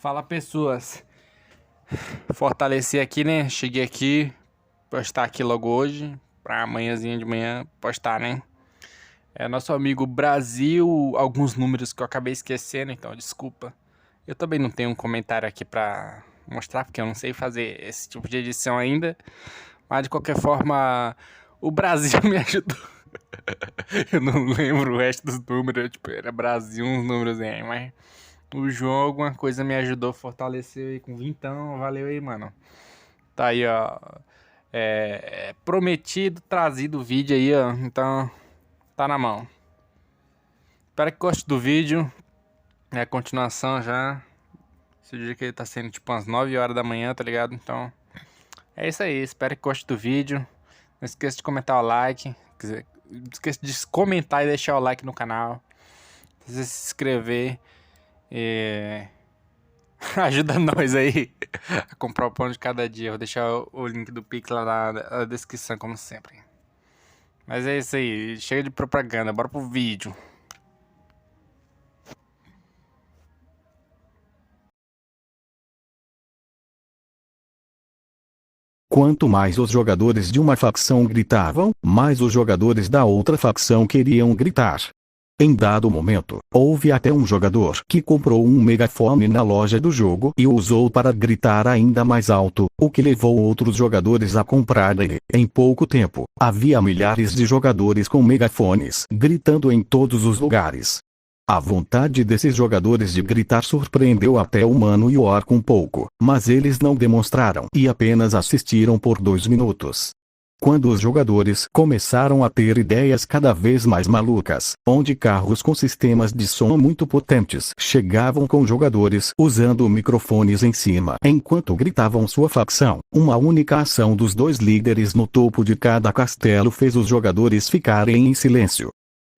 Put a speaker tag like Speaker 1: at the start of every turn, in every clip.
Speaker 1: Fala, pessoas. Fortalecer aqui, né? Cheguei aqui, postar aqui logo hoje, pra amanhãzinha de manhã postar, né? É nosso amigo Brasil, alguns números que eu acabei esquecendo, então desculpa. Eu também não tenho um comentário aqui pra mostrar, porque eu não sei fazer esse tipo de edição ainda. Mas de qualquer forma, o Brasil me ajudou. Eu não lembro o resto dos números, tipo, era Brasil, uns números aí, mas o João alguma coisa me ajudou, fortaleceu aí com vintão, valeu aí, mano. Tá aí, ó. Prometido, trazido o vídeo aí, ó. Então, tá na mão. Espero que goste do vídeo. É a continuação já. Esse dia que ele tá sendo tipo umas 9 horas da manhã, tá ligado? Então, é isso aí. Espero que goste do vídeo. Não esqueça de comentar o like. Não esqueça de comentar e deixar o like no canal. Se inscrever. Ajuda nós aí a comprar o pão de cada dia. Vou deixar o link do Pix lá na descrição, como sempre. Mas é isso aí. Chega de propaganda. Bora pro vídeo.
Speaker 2: Quanto mais os jogadores de uma facção gritavam, mais os jogadores da outra facção queriam gritar. Em dado momento, houve até um jogador que comprou um megafone na loja do jogo e o usou para gritar ainda mais alto, o que levou outros jogadores a comprar ele. Em pouco tempo, havia milhares de jogadores com megafones gritando em todos os lugares. A vontade desses jogadores de gritar surpreendeu até o Mano e o Orc um pouco, mas eles não demonstraram e apenas assistiram por 2 minutos. Quando os jogadores começaram a ter ideias cada vez mais malucas, onde carros com sistemas de som muito potentes chegavam com jogadores usando microfones em cima enquanto gritavam sua facção, uma única ação dos 2 líderes no topo de cada castelo fez os jogadores ficarem em silêncio.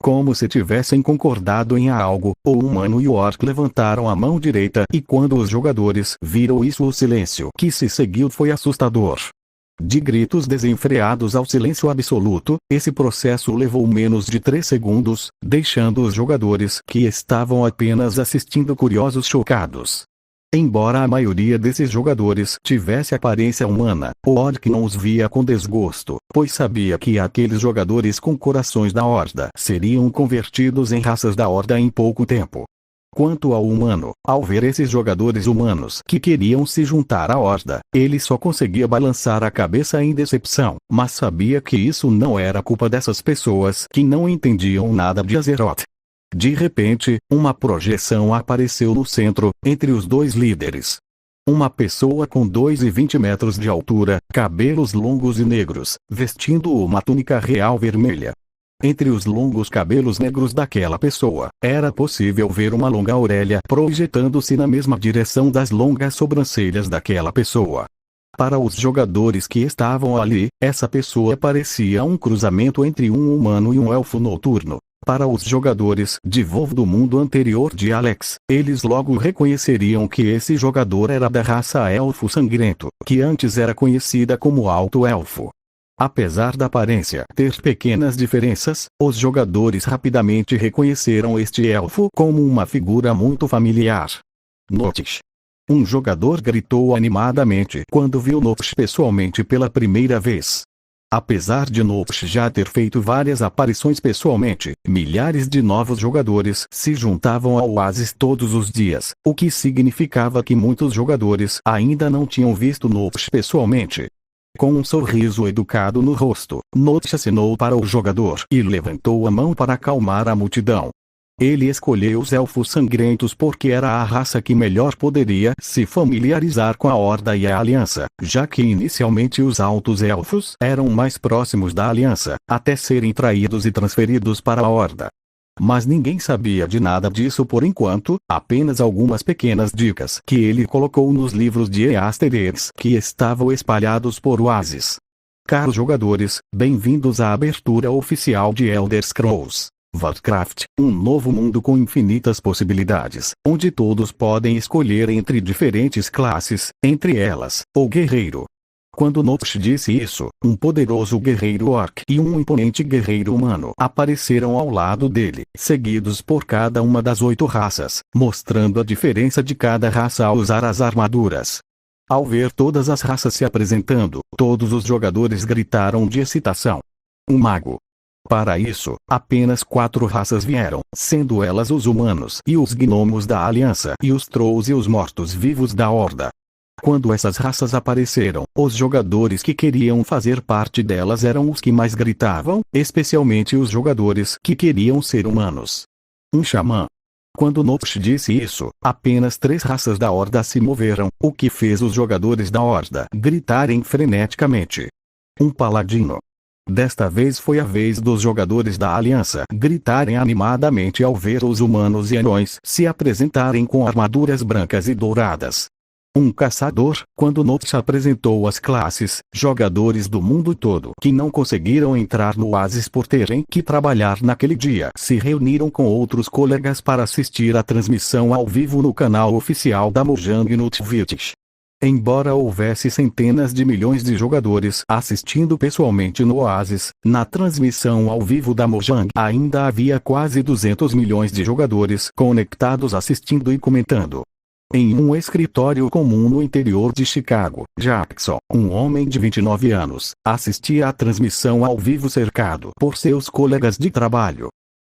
Speaker 2: Como se tivessem concordado em algo, o humano e o orc levantaram a mão direita e quando os jogadores viram isso o silêncio que se seguiu foi assustador. De gritos desenfreados ao silêncio absoluto, esse processo levou menos de 3 segundos, deixando os jogadores que estavam apenas assistindo curiosos chocados. Embora a maioria desses jogadores tivesse aparência humana, o Orc não os via com desgosto, pois sabia que aqueles jogadores com corações da Horda seriam convertidos em raças da Horda em pouco tempo. Quanto ao humano, ao ver esses jogadores humanos que queriam se juntar à Horda, ele só conseguia balançar a cabeça em decepção, mas sabia que isso não era culpa dessas pessoas que não entendiam nada de Azeroth. De repente, uma projeção apareceu no centro, entre os 2 líderes. Uma pessoa com 2,20 metros de altura, cabelos longos e negros, vestindo uma túnica real vermelha. Entre os longos cabelos negros daquela pessoa, era possível ver uma longa orelha projetando-se na mesma direção das longas sobrancelhas daquela pessoa. Para os jogadores que estavam ali, essa pessoa parecia um cruzamento entre um humano e um elfo noturno. Para os jogadores de WoW do mundo anterior de Alex, eles logo reconheceriam que esse jogador era da raça Elfo Sangrento, que antes era conhecida como Alto Elfo. Apesar da aparência ter pequenas diferenças, os jogadores rapidamente reconheceram este elfo como uma figura muito familiar. Notish. Um jogador gritou animadamente quando viu Notish pessoalmente pela primeira vez. Apesar de Notish já ter feito várias aparições pessoalmente, milhares de novos jogadores se juntavam ao Oasis todos os dias, o que significava que muitos jogadores ainda não tinham visto Notish pessoalmente. Com um sorriso educado no rosto, Notish acenou para o jogador e levantou a mão para acalmar a multidão. Ele escolheu os Elfos Sangrentos porque era a raça que melhor poderia se familiarizar com a Horda e a Aliança, já que inicialmente os Altos Elfos eram mais próximos da Aliança, até serem traídos e transferidos para a Horda. Mas ninguém sabia de nada disso por enquanto, apenas algumas pequenas dicas que ele colocou nos livros de Eastereggs que estavam espalhados por Oasis. Caros jogadores, bem-vindos à abertura oficial de Elder Scrolls Warcraft, um novo mundo com infinitas possibilidades, onde todos podem escolher entre diferentes classes, entre elas, o guerreiro. Quando Notch disse isso, um poderoso guerreiro orc e um imponente guerreiro humano apareceram ao lado dele, seguidos por cada uma das 8 raças, mostrando a diferença de cada raça ao usar as armaduras. Ao ver todas as raças se apresentando, todos os jogadores gritaram de excitação. Um mago. Para isso, apenas 4 raças vieram, sendo elas os humanos e os gnomos da Aliança e os trolls e os mortos-vivos da Horda. Quando essas raças apareceram, os jogadores que queriam fazer parte delas eram os que mais gritavam, especialmente os jogadores que queriam ser humanos. Um xamã. Quando Notch disse isso, apenas 3 raças da Horda se moveram, o que fez os jogadores da Horda gritarem freneticamente. Um paladino. Desta vez foi a vez dos jogadores da Aliança gritarem animadamente ao ver os humanos e anões se apresentarem com armaduras brancas e douradas. Um caçador. Quando Notch apresentou as classes, jogadores do mundo todo que não conseguiram entrar no Oasis por terem que trabalhar naquele dia se reuniram com outros colegas para assistir à transmissão ao vivo no canal oficial da Mojang no Twitch. Embora houvesse centenas de milhões de jogadores assistindo pessoalmente no Oasis, na transmissão ao vivo da Mojang ainda havia quase 200 milhões de jogadores conectados assistindo e comentando. Em um escritório comum no interior de Chicago, Jackson, um homem de 29 anos, assistia à transmissão ao vivo cercado por seus colegas de trabalho.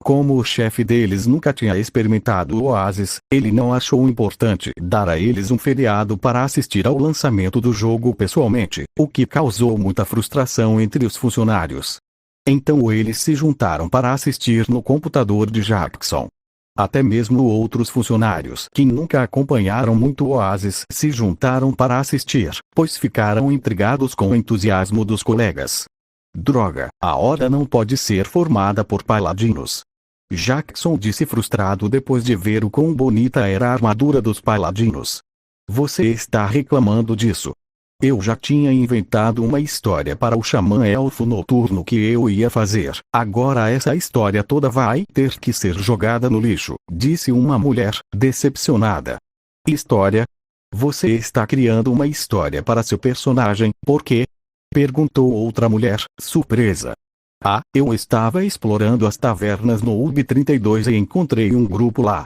Speaker 2: Como o chefe deles nunca tinha experimentado o Oasis, ele não achou importante dar a eles um feriado para assistir ao lançamento do jogo pessoalmente, o que causou muita frustração entre os funcionários. Então eles se juntaram para assistir no computador de Jackson. Até mesmo outros funcionários que nunca acompanharam muito o Oasis se juntaram para assistir, pois ficaram intrigados com o entusiasmo dos colegas. Droga, a Horda não pode ser formada por paladinos. Jackson disse frustrado depois de ver o quão bonita era a armadura dos paladinos. Você está reclamando disso? Eu já tinha inventado uma história para o xamã elfo noturno que eu ia fazer. Agora essa história toda vai ter que ser jogada no lixo, disse uma mulher, decepcionada. História? Você está criando uma história para seu personagem, por quê? Perguntou outra mulher, surpresa. Ah, eu estava explorando as tavernas no UB32 e encontrei um grupo lá.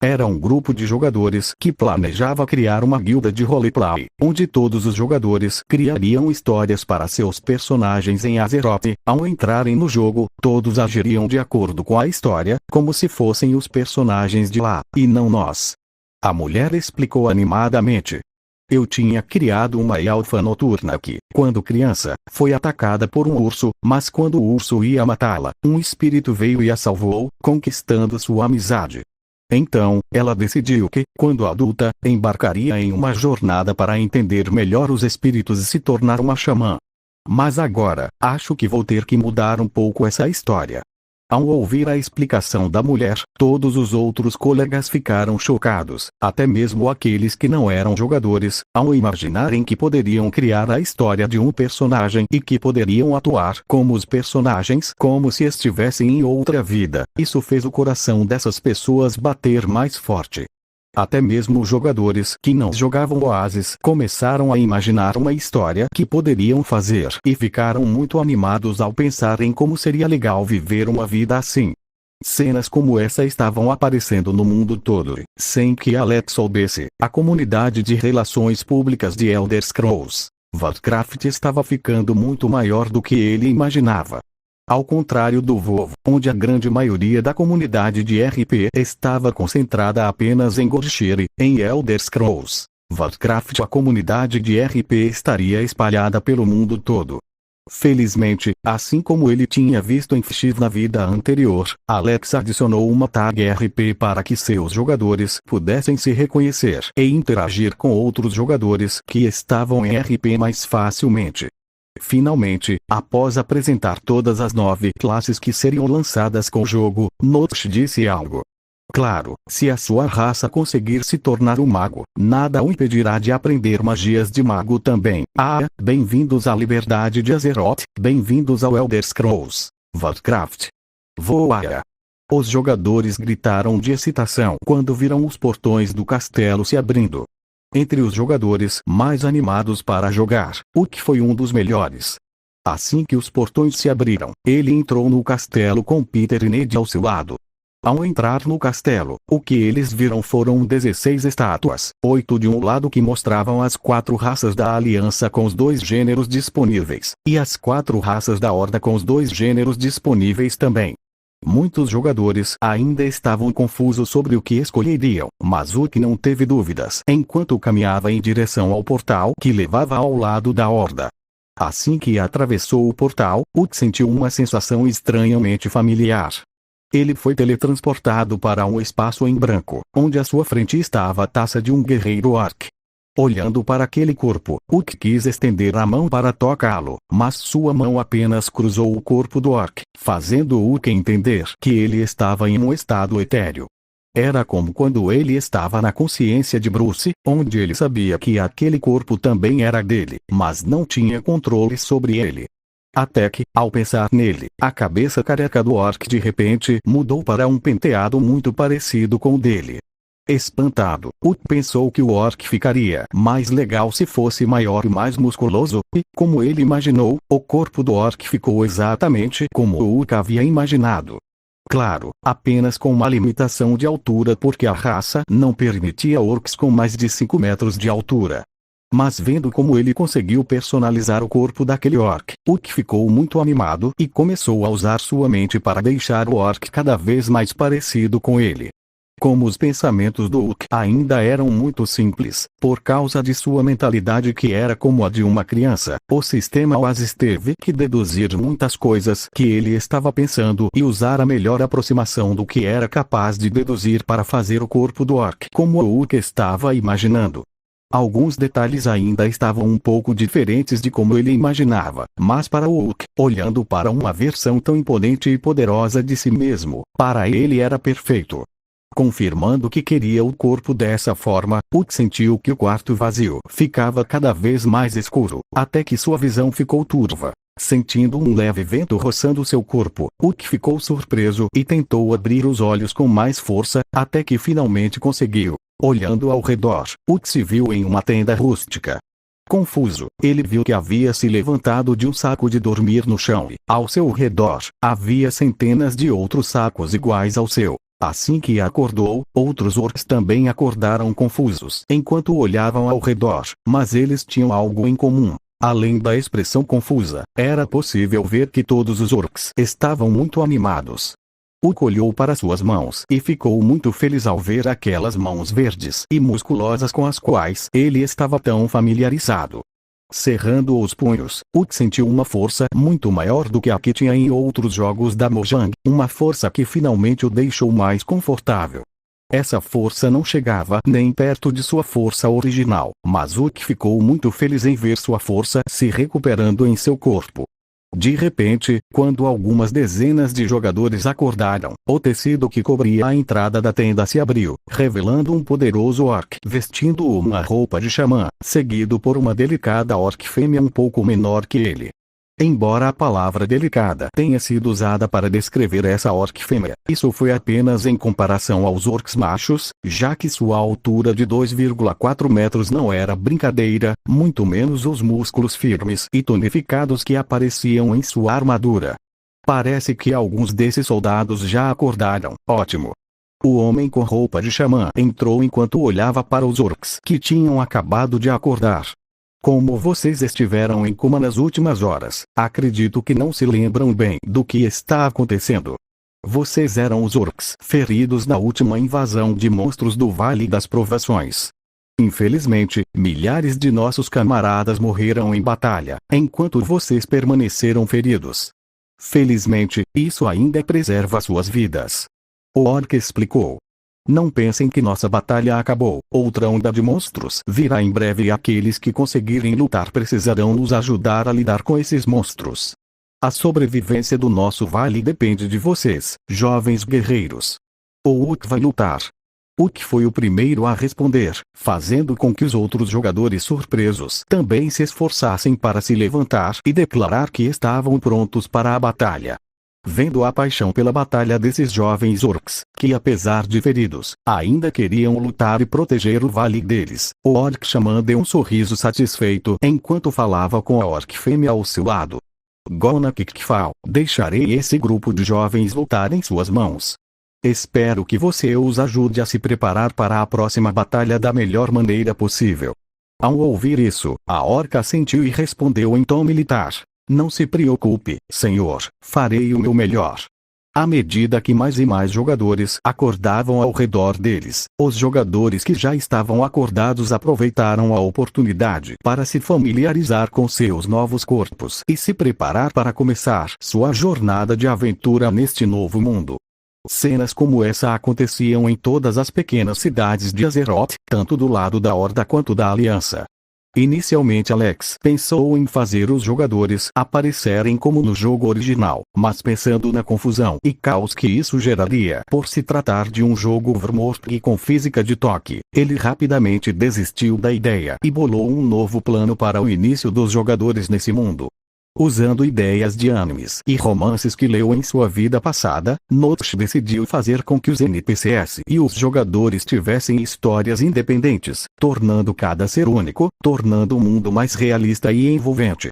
Speaker 2: Era um grupo de jogadores que planejava criar uma guilda de roleplay, onde todos os jogadores criariam histórias para seus personagens em Azeroth. Ao entrarem no jogo, todos agiriam de acordo com a história, como se fossem os personagens de lá, e não nós. A mulher explicou animadamente. Eu tinha criado uma elfa noturna que, quando criança, foi atacada por um urso, mas quando o urso ia matá-la, um espírito veio e a salvou, conquistando sua amizade. Então, ela decidiu que, quando adulta, embarcaria em uma jornada para entender melhor os espíritos e se tornar uma xamã. Mas agora, acho que vou ter que mudar um pouco essa história. Ao ouvir a explicação da mulher, todos os outros colegas ficaram chocados, até mesmo aqueles que não eram jogadores, ao imaginarem que poderiam criar a história de um personagem e que poderiam atuar como os personagens como se estivessem em outra vida. Isso fez o coração dessas pessoas bater mais forte. Até mesmo jogadores que não jogavam Oasis começaram a imaginar uma história que poderiam fazer e ficaram muito animados ao pensar em como seria legal viver uma vida assim. Cenas como essa estavam aparecendo no mundo todo, sem que Alex soubesse. A comunidade de relações públicas de Elder Scrolls Warcraft estava ficando muito maior do que ele imaginava. Ao contrário do WoW, onde a grande maioria da comunidade de RP estava concentrada apenas em Gorshiri, em Elder Scrolls Warcraft a comunidade de RP estaria espalhada pelo mundo todo. Felizmente, assim como ele tinha visto em FX na vida anterior, Alex adicionou uma tag RP para que seus jogadores pudessem se reconhecer e interagir com outros jogadores que estavam em RP mais facilmente. Finalmente, após apresentar todas as 9 classes que seriam lançadas com o jogo, Notch disse algo. Claro, se a sua raça conseguir se tornar um mago, nada o impedirá de aprender magias de mago também. Ah, bem-vindos à liberdade de Azeroth, bem-vindos ao Elder Scrolls Warcraft. Voa! Os jogadores gritaram de excitação quando viram os portões do castelo se abrindo. Entre os jogadores mais animados para jogar, Uck foi um dos melhores. Assim que os portões se abriram, ele entrou no castelo com Peter e Ned ao seu lado. Ao entrar no castelo, o que eles viram foram 16 estátuas, 8 de um lado que mostravam as 4 raças da Aliança com os 2 gêneros disponíveis, e as 4 raças da Horda com os 2 gêneros disponíveis também. Muitos jogadores ainda estavam confusos sobre o que escolheriam, mas Uck não teve dúvidas enquanto caminhava em direção ao portal que levava ao lado da Horda. Assim que atravessou o portal, Uck sentiu uma sensação estranhamente familiar. Ele foi teletransportado para um espaço em branco, onde à sua frente estava a taça de um guerreiro orc. Olhando para aquele corpo, Uck quis estender a mão para tocá-lo, mas sua mão apenas cruzou o corpo do orc, fazendo Uck entender que ele estava em um estado etéreo. Era como quando ele estava na consciência de Bruce, onde ele sabia que aquele corpo também era dele, mas não tinha controle sobre ele. Até que, ao pensar nele, a cabeça careca do orc de repente mudou para um penteado muito parecido com o dele. Espantado, Uck pensou que o orc ficaria mais legal se fosse maior e mais musculoso, e, como ele imaginou, o corpo do orc ficou exatamente como o Uck havia imaginado. Claro, apenas com uma limitação de altura porque a raça não permitia orcs com mais de 5 metros de altura. Mas vendo como ele conseguiu personalizar o corpo daquele orc, Uck ficou muito animado e começou a usar sua mente para deixar o orc cada vez mais parecido com ele. Como os pensamentos do Uck ainda eram muito simples, por causa de sua mentalidade que era como a de uma criança, o sistema Oasis teve que deduzir muitas coisas que ele estava pensando e usar a melhor aproximação do que era capaz de deduzir para fazer o corpo do orc como o Uck estava imaginando. Alguns detalhes ainda estavam um pouco diferentes de como ele imaginava, mas para o Uck, olhando para uma versão tão imponente e poderosa de si mesmo, para ele era perfeito. Confirmando que queria o corpo dessa forma, Uck sentiu que o quarto vazio ficava cada vez mais escuro, até que sua visão ficou turva. Sentindo um leve vento roçando seu corpo, Uck ficou surpreso e tentou abrir os olhos com mais força, até que finalmente conseguiu. Olhando ao redor, Uck se viu em uma tenda rústica. Confuso, ele viu que havia se levantado de um saco de dormir no chão e, ao seu redor, havia centenas de outros sacos iguais ao seu. Assim que acordou, outros orcs também acordaram confusos enquanto olhavam ao redor, mas eles tinham algo em comum. Além da expressão confusa, era possível ver que todos os orcs estavam muito animados. Uck olhou para suas mãos e ficou muito feliz ao ver aquelas mãos verdes e musculosas com as quais ele estava tão familiarizado. Cerrando os punhos, Uck sentiu uma força muito maior do que a que tinha em outros jogos da Mojang, uma força que finalmente o deixou mais confortável. Essa força não chegava nem perto de sua força original, mas Uck ficou muito feliz em ver sua força se recuperando em seu corpo. De repente, quando algumas dezenas de jogadores acordaram, o tecido que cobria a entrada da tenda se abriu, revelando um poderoso orc vestindo uma roupa de xamã, seguido por uma delicada orc fêmea um pouco menor que ele. Embora a palavra delicada tenha sido usada para descrever essa orc fêmea, isso foi apenas em comparação aos orcs machos, já que sua altura de 2,4 metros não era brincadeira, muito menos os músculos firmes e tonificados que apareciam em sua armadura. Parece que alguns desses soldados já acordaram, ótimo. O homem com roupa de xamã entrou enquanto olhava para os orcs que tinham acabado de acordar. Como vocês estiveram em coma nas últimas horas, acredito que não se lembram bem do que está acontecendo. Vocês eram os orcs feridos na última invasão de monstros do Vale das Provações. Infelizmente, milhares de nossos camaradas morreram em batalha, enquanto vocês permaneceram feridos. Felizmente, isso ainda preserva suas vidas. O orc explicou. Não pensem que nossa batalha acabou, outra onda de monstros virá em breve e aqueles que conseguirem lutar precisarão nos ajudar a lidar com esses monstros. A sobrevivência do nosso vale depende de vocês, jovens guerreiros. O Uck vai lutar. Uck foi o primeiro a responder, fazendo com que os outros jogadores surpresos também se esforçassem para se levantar e declarar que estavam prontos para a batalha. Vendo a paixão pela batalha desses jovens orcs, que apesar de feridos, ainda queriam lutar e proteger o vale deles, o orc xamã deu um sorriso satisfeito enquanto falava com a orc fêmea ao seu lado. Gona Kikfal, deixarei esse grupo de jovens lutar em suas mãos. Espero que você os ajude a se preparar para a próxima batalha da melhor maneira possível. Ao ouvir isso, a orca assentiu e respondeu em tom militar. Não se preocupe, senhor, farei o meu melhor. À medida que mais e mais jogadores acordavam ao redor deles, os jogadores que já estavam acordados aproveitaram a oportunidade para se familiarizar com seus novos corpos e se preparar para começar sua jornada de aventura neste novo mundo. Cenas como essa aconteciam em todas as pequenas cidades de Azeroth, tanto do lado da Horda quanto da Aliança. Inicialmente Alex pensou em fazer os jogadores aparecerem como no jogo original, mas pensando na confusão e caos que isso geraria por se tratar de um jogo Vrmorg com física de toque, ele rapidamente desistiu da ideia e bolou um novo plano para o início dos jogadores nesse mundo. Usando ideias de animes e romances que leu em sua vida passada, Notch decidiu fazer com que os NPCs e os jogadores tivessem histórias independentes, tornando cada ser único, tornando o mundo mais realista e envolvente.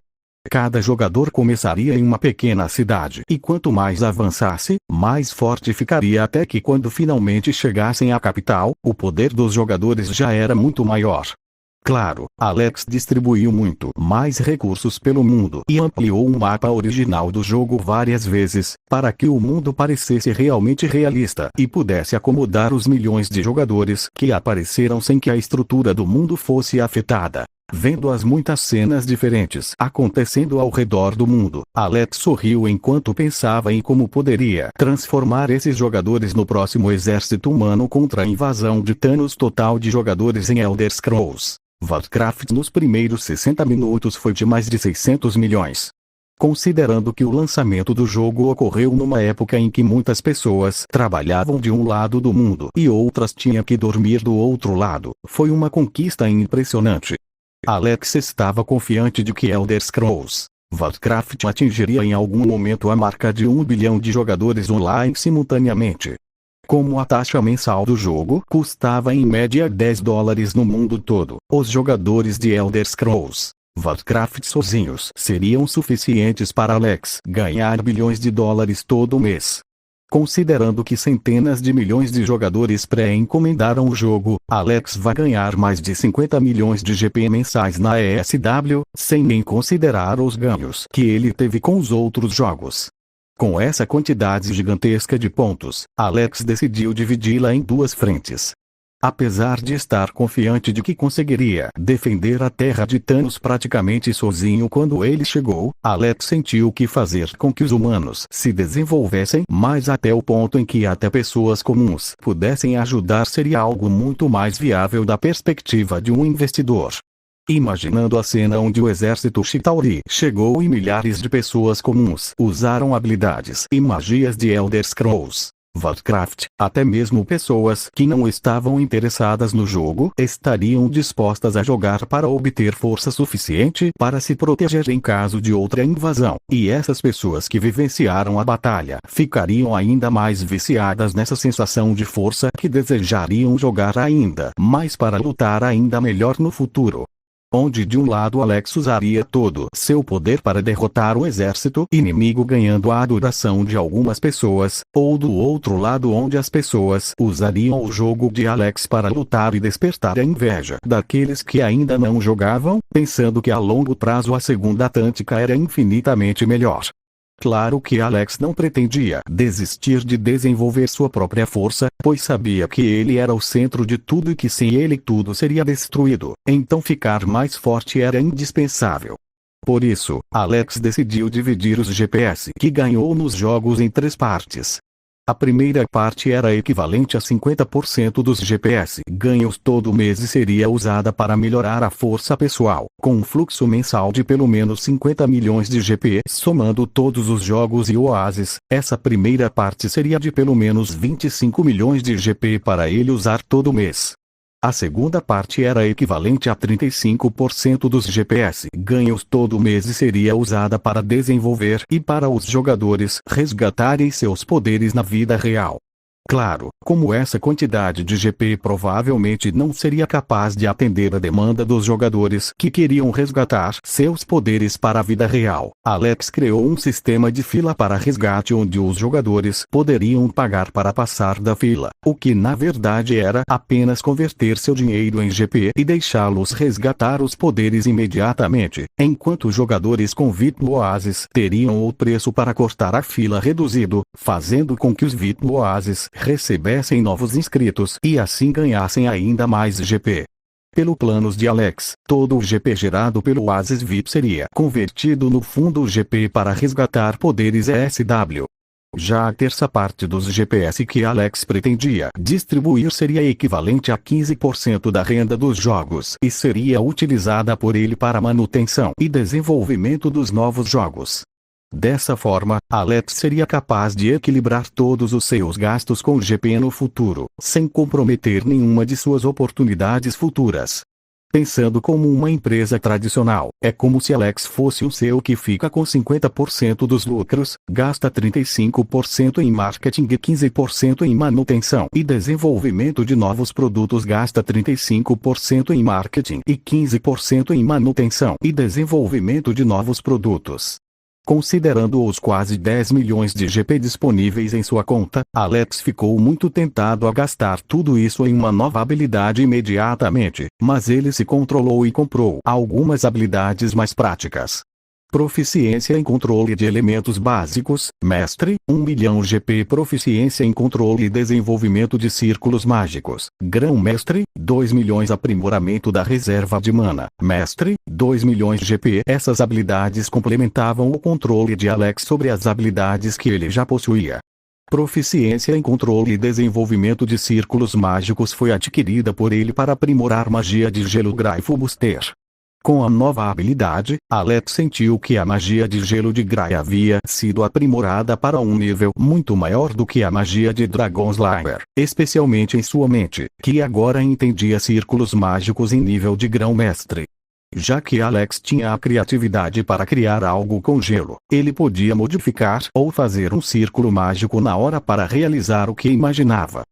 Speaker 2: Cada jogador começaria em uma pequena cidade e quanto mais avançasse, mais forte ficaria até que quando finalmente chegassem à capital, o poder dos jogadores já era muito maior. Claro, Alex distribuiu muito mais recursos pelo mundo e ampliou o mapa original do jogo várias vezes, para que o mundo parecesse realmente realista e pudesse acomodar os milhões de jogadores que apareceram sem que a estrutura do mundo fosse afetada. Vendo as muitas cenas diferentes acontecendo ao redor do mundo, Alex sorriu enquanto pensava em como poderia transformar esses jogadores no próximo exército humano contra a invasão de Thanos total de jogadores em Elder Scrolls Warcraft nos primeiros 60 minutos foi de mais de 600 milhões. Considerando que o lançamento do jogo ocorreu numa época em que muitas pessoas trabalhavam de um lado do mundo e outras tinham que dormir do outro lado, foi uma conquista impressionante. Alex estava confiante de que Elder Scrolls Warcraft atingiria em algum momento a marca de 1 bilhão de jogadores online simultaneamente. Como a taxa mensal do jogo custava em média $10 no mundo todo, os jogadores de Elder Scrolls Warcraft sozinhos seriam suficientes para Alex ganhar bilhões de dólares todo mês. Considerando que centenas de milhões de jogadores pré-encomendaram o jogo, Alex vai ganhar mais de 50 milhões de GP mensais na ESW, sem nem considerar os ganhos que ele teve com os outros jogos. Com essa quantidade gigantesca de pontos, Alex decidiu dividi-la em duas frentes. Apesar de estar confiante de que conseguiria defender a terra de Thanos praticamente sozinho quando ele chegou, Alex sentiu que fazer com que os humanos se desenvolvessem mais até o ponto em que até pessoas comuns pudessem ajudar seria algo muito mais viável da perspectiva de um investidor. Imaginando a cena onde o exército Chitauri chegou e milhares de pessoas comuns usaram habilidades e magias de Elder Scrolls Warcraft, até mesmo pessoas que não estavam interessadas no jogo estariam dispostas a jogar para obter força suficiente para se proteger em caso de outra invasão, e essas pessoas que vivenciaram a batalha ficariam ainda mais viciadas nessa sensação de força que desejariam jogar ainda mais para lutar ainda melhor no futuro. Onde de um lado Alex usaria todo seu poder para derrotar o exército inimigo ganhando a adoração de algumas pessoas, ou do outro lado onde as pessoas usariam o jogo de Alex para lutar e despertar a inveja daqueles que ainda não jogavam, pensando que a longo prazo a segunda tática era infinitamente melhor. Claro que Alex não pretendia desistir de desenvolver sua própria força, pois sabia que ele era o centro de tudo e que sem ele tudo seria destruído, então ficar mais forte era indispensável. Por isso, Alex decidiu dividir os GPS que ganhou nos jogos em 3 partes. A primeira parte era equivalente a 50% dos GPS ganhos todo mês e seria usada para melhorar a força pessoal, com um fluxo mensal de pelo menos 50 milhões de GP somando todos os jogos e oásis. Essa primeira parte seria de pelo menos 25 milhões de GP para ele usar todo mês. A segunda parte era equivalente a 35% dos GPS ganhos todo mês e seria usada para desenvolver e para os jogadores resgatarem seus poderes na vida real. Claro, como essa quantidade de GP provavelmente não seria capaz de atender a demanda dos jogadores que queriam resgatar seus poderes para a vida real, Alex criou um sistema de fila para resgate onde os jogadores poderiam pagar para passar da fila, o que na verdade era apenas converter seu dinheiro em GP e deixá-los resgatar os poderes imediatamente, enquanto jogadores com VIP Oasis teriam o preço para cortar a fila reduzido, fazendo com que os VIP Oasis recebessem novos inscritos e assim ganhassem ainda mais GP. Pelo planos de Alex, todo o GP gerado pelo Oasis VIP seria convertido no fundo GP para resgatar poderes ESW. Já a terça parte dos GPS que Alex pretendia distribuir seria equivalente a 15% da renda dos jogos e seria utilizada por ele para manutenção e desenvolvimento dos novos jogos. Dessa forma, Alex seria capaz de equilibrar todos os seus gastos com GP no futuro, sem comprometer nenhuma de suas oportunidades futuras. Pensando como uma empresa tradicional, é como se Alex fosse um CEO que fica com 50% dos lucros, gasta 35% em marketing e 15% em manutenção e desenvolvimento de novos produtos, gasta 35% em marketing e 15% em manutenção e desenvolvimento de novos produtos. Considerando os quase 10 milhões de GP disponíveis em sua conta, Alex ficou muito tentado a gastar tudo isso em uma nova habilidade imediatamente, mas ele se controlou e comprou algumas habilidades mais práticas. Proficiência em controle de elementos básicos, Mestre, 1 milhão GP. Proficiência em controle e desenvolvimento de círculos mágicos, Grão-Mestre, 2 milhões. Aprimoramento da reserva de mana, Mestre, 2 milhões GP. Essas habilidades complementavam o controle de Alex sobre as habilidades que ele já possuía. Proficiência em controle e desenvolvimento de círculos mágicos foi adquirida por ele para aprimorar magia de gelo Grifo Booster. Com a nova habilidade, Alex sentiu que a magia de gelo de Grai havia sido aprimorada para um nível muito maior do que a magia de Dragon Slayer, especialmente em sua mente, que agora entendia círculos mágicos em nível de Grão-Mestre. Já que Alex tinha a criatividade para criar algo com gelo, ele podia modificar ou fazer um círculo mágico na hora para realizar o que imaginava.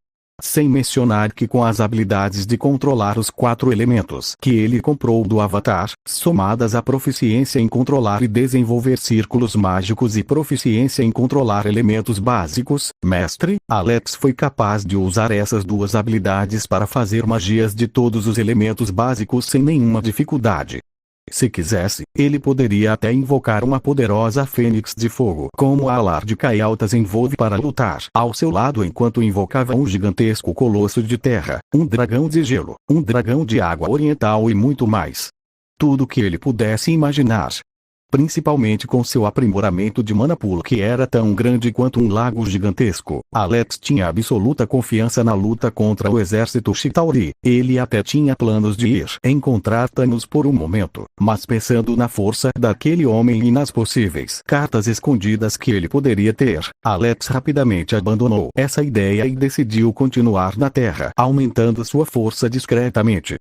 Speaker 2: Sem mencionar que com as habilidades de controlar os 4 elementos que ele comprou do Avatar, somadas à proficiência em controlar e desenvolver círculos mágicos e proficiência em controlar elementos básicos, Mestre, Alex foi capaz de usar essas duas habilidades para fazer magias de todos os elementos básicos sem nenhuma dificuldade. Se quisesse, ele poderia até invocar uma poderosa fênix de fogo como a Alar de Caialtas envolve para lutar ao seu lado enquanto invocava um gigantesco colosso de terra, um dragão de gelo, um dragão de água oriental e muito mais. Tudo que ele pudesse imaginar. Principalmente com seu aprimoramento de mana pool que era tão grande quanto um lago gigantesco, Alex tinha absoluta confiança na luta contra o exército Chitauri. Ele até tinha planos de ir encontrar Thanos por um momento, mas pensando na força daquele homem e nas possíveis cartas escondidas que ele poderia ter, Alex rapidamente abandonou essa ideia e decidiu continuar na Terra, aumentando sua força discretamente.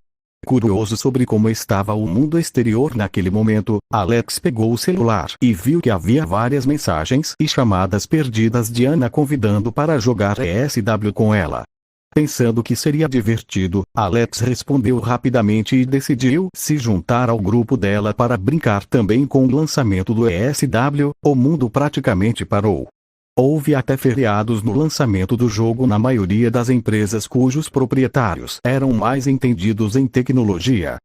Speaker 2: Curioso sobre como estava o mundo exterior naquele momento, Alex pegou o celular e viu que havia várias mensagens e chamadas perdidas de Ana convidando para jogar ESW com ela. Pensando que seria divertido, Alex respondeu rapidamente e decidiu se juntar ao grupo dela para brincar também com o lançamento do ESW. O mundo praticamente parou. Houve até feriados no lançamento do jogo na maioria das empresas cujos proprietários eram mais entendidos em tecnologia.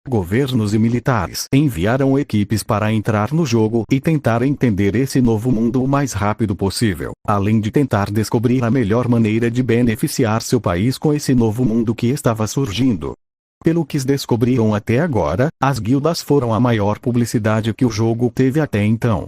Speaker 2: Governos e militares enviaram equipes para entrar no jogo e tentar entender esse novo mundo o mais rápido possível, além de tentar descobrir a melhor maneira de beneficiar seu país com esse novo mundo que estava surgindo. Pelo que descobriram até agora, as guildas foram a maior publicidade que o jogo teve até então.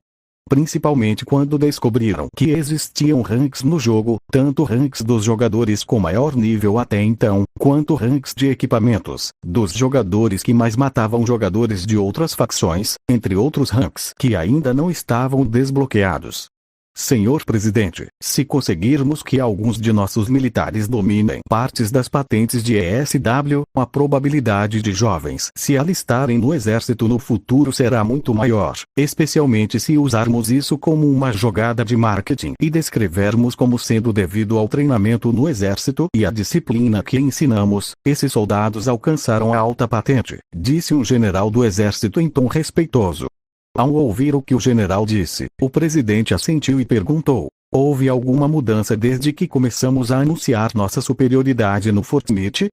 Speaker 2: Principalmente quando descobriram que existiam ranks no jogo, tanto ranks dos jogadores com maior nível até então, quanto ranks de equipamentos, dos jogadores que mais matavam jogadores de outras facções, entre outros ranks que ainda não estavam desbloqueados. Senhor presidente, se conseguirmos que alguns de nossos militares dominem partes das patentes de ESW, a probabilidade de jovens se alistarem no exército no futuro será muito maior, especialmente se usarmos isso como uma jogada de marketing e descrevermos como sendo devido ao treinamento no exército e à disciplina que ensinamos, esses soldados alcançaram a alta patente, disse um general do exército em tom respeitoso. Ao ouvir o que o general disse, o presidente assentiu e perguntou: houve alguma mudança desde que começamos a anunciar nossa superioridade no Fortnite?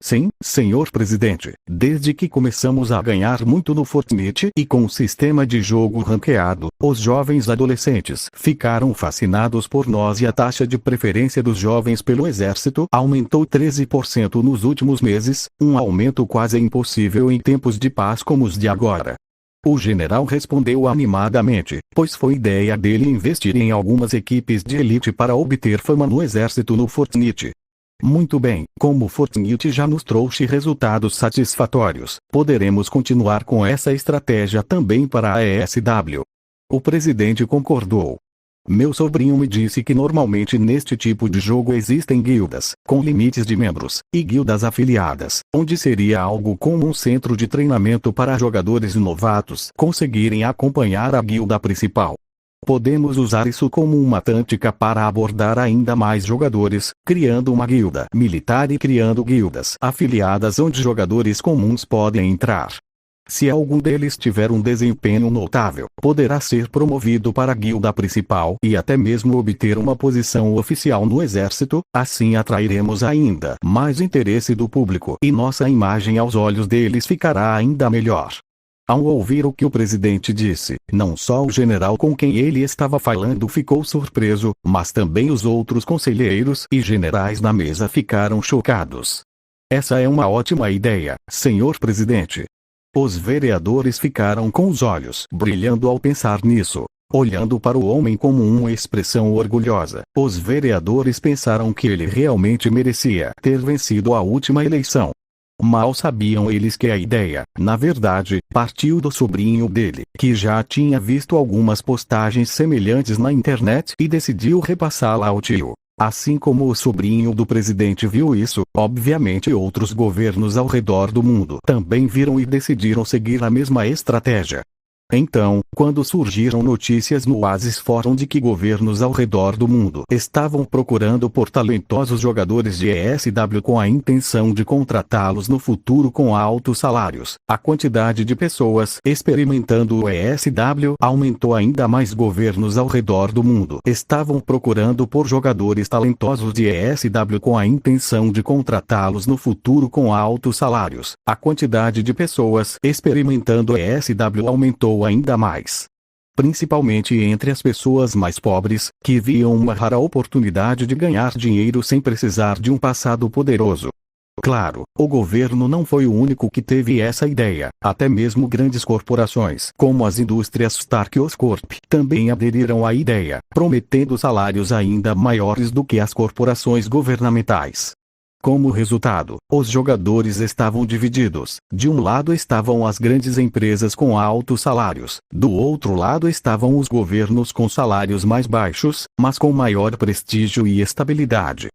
Speaker 2: Sim, senhor presidente, desde que começamos a ganhar muito no Fortnite e com o sistema de jogo ranqueado, os jovens adolescentes ficaram fascinados por nós e a taxa de preferência dos jovens pelo exército aumentou 13% nos últimos meses, um aumento quase impossível em tempos de paz como os de agora. O general respondeu animadamente, pois foi ideia dele investir em algumas equipes de elite para obter fama no exército no Fortnite. Muito bem, como o Fortnite já nos trouxe resultados satisfatórios, poderemos continuar com essa estratégia também para a ESW. O presidente concordou. Meu sobrinho me disse que normalmente neste tipo de jogo existem guildas, com limites de membros, e guildas afiliadas, onde seria algo como um centro de treinamento para jogadores novatos conseguirem acompanhar a guilda principal. Podemos usar isso como uma tática para abordar ainda mais jogadores, criando uma guilda militar e criando guildas afiliadas onde jogadores comuns podem entrar. Se algum deles tiver um desempenho notável, poderá ser promovido para a guilda principal e até mesmo obter uma posição oficial no exército, assim atrairemos ainda mais interesse do público e nossa imagem aos olhos deles ficará ainda melhor. Ao ouvir o que o presidente disse, não só o general com quem ele estava falando ficou surpreso, mas também os outros conselheiros e generais na mesa ficaram chocados. Essa é uma ótima ideia, senhor presidente. Os vereadores ficaram com os olhos brilhando ao pensar nisso. Olhando para o homem como uma expressão orgulhosa, os vereadores pensaram que ele realmente merecia ter vencido a última eleição. Mal sabiam eles que a ideia, na verdade, partiu do sobrinho dele, que já tinha visto algumas postagens semelhantes na internet e decidiu repassá-la ao tio. Assim como o sobrinho do presidente viu isso, obviamente outros governos ao redor do mundo também viram e decidiram seguir a mesma estratégia. Então, quando surgiram notícias no Oasis Forum de que governos ao redor do mundo estavam procurando por talentosos jogadores de ESW com a intenção de contratá-los no futuro com altos salários, a quantidade de pessoas experimentando o ESW aumentou ainda mais. Governos ao redor do mundo estavam procurando por jogadores talentosos de ESW com a intenção de contratá-los no futuro com altos salários, a quantidade de pessoas experimentando ESW aumentou ainda mais. Principalmente entre as pessoas mais pobres, que viam uma rara oportunidade de ganhar dinheiro sem precisar de um passado poderoso. Claro, o governo não foi o único que teve essa ideia, até mesmo grandes corporações, como as indústrias Stark e Oscorp, também aderiram à ideia, prometendo salários ainda maiores do que as corporações governamentais. Como resultado, os jogadores estavam divididos. De um lado estavam as grandes empresas com altos salários, do outro lado estavam os governos com salários mais baixos, mas com maior prestígio e estabilidade.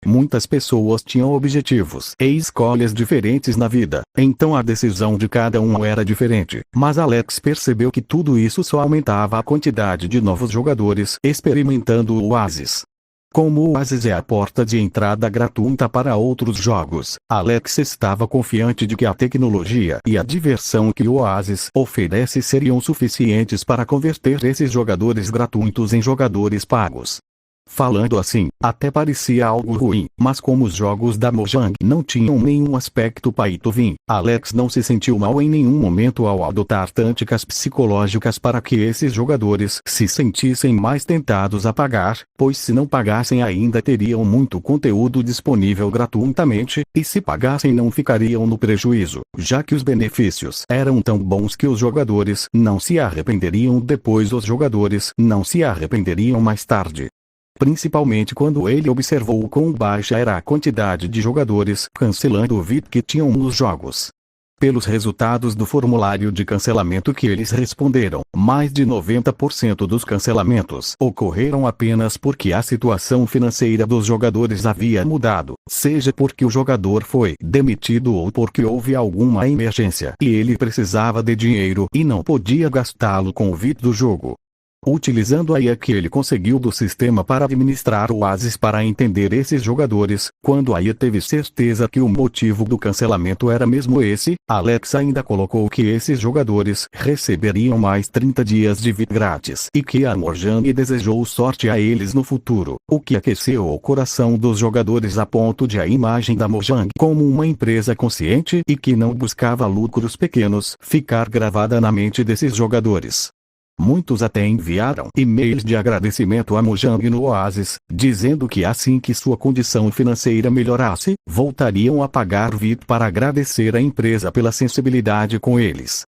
Speaker 2: Muitas pessoas tinham objetivos e escolhas diferentes na vida, então a decisão de cada um era diferente, mas Alex percebeu que tudo isso só aumentava a quantidade de novos jogadores experimentando o Oasis. Como o Oasis é a porta de entrada gratuita para outros jogos, Alex estava confiante de que a tecnologia e a diversão que o Oasis oferece seriam suficientes para converter esses jogadores gratuitos em jogadores pagos. Falando assim, até parecia algo ruim, mas como os jogos da Mojang não tinham nenhum aspecto pay to win, Alex não se sentiu mal em nenhum momento ao adotar táticas psicológicas para que esses jogadores se sentissem mais tentados a pagar, pois se não pagassem ainda teriam muito conteúdo disponível gratuitamente, e se pagassem não ficariam no prejuízo, já que os benefícios eram tão bons que os jogadores não se arrependeriam depois, os jogadores não se arrependeriam mais tarde. Principalmente quando ele observou quão baixa era a quantidade de jogadores cancelando o VIP que tinham nos jogos. Pelos resultados do formulário de cancelamento que eles responderam, mais de 90% dos cancelamentos ocorreram apenas porque a situação financeira dos jogadores havia mudado, seja porque o jogador foi demitido ou porque houve alguma emergência e ele precisava de dinheiro e não podia gastá-lo com o VIP do jogo. Utilizando a IA que ele conseguiu do sistema para administrar o Oasis para entender esses jogadores, quando a IA teve certeza que o motivo do cancelamento era mesmo esse, Alex ainda colocou que esses jogadores receberiam mais 30 dias de VIP grátis e que a Mojang desejou sorte a eles no futuro, o que aqueceu o coração dos jogadores a ponto de a imagem da Mojang como uma empresa consciente e que não buscava lucros pequenos ficar gravada na mente desses jogadores. Muitos até enviaram e-mails de agradecimento a Mojang no Oasis, dizendo que assim que sua condição financeira melhorasse, voltariam a pagar VIP para agradecer a empresa pela sensibilidade com eles.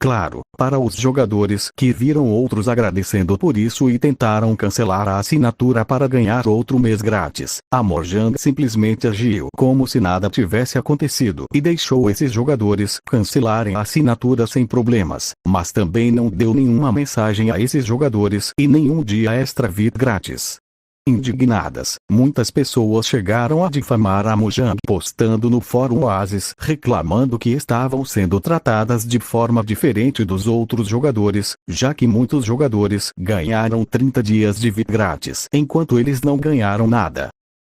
Speaker 2: Claro, para os jogadores que viram outros agradecendo por isso e tentaram cancelar a assinatura para ganhar outro mês grátis, a Mojang simplesmente agiu como se nada tivesse acontecido e deixou esses jogadores cancelarem a assinatura sem problemas, mas também não deu nenhuma mensagem a esses jogadores e nenhum dia extra VIP grátis. Indignadas, muitas pessoas chegaram a difamar a Mojang postando no fórum Oasis reclamando que estavam sendo tratadas de forma diferente dos outros jogadores, já que muitos jogadores ganharam 30 dias de VIP grátis enquanto eles não ganharam nada.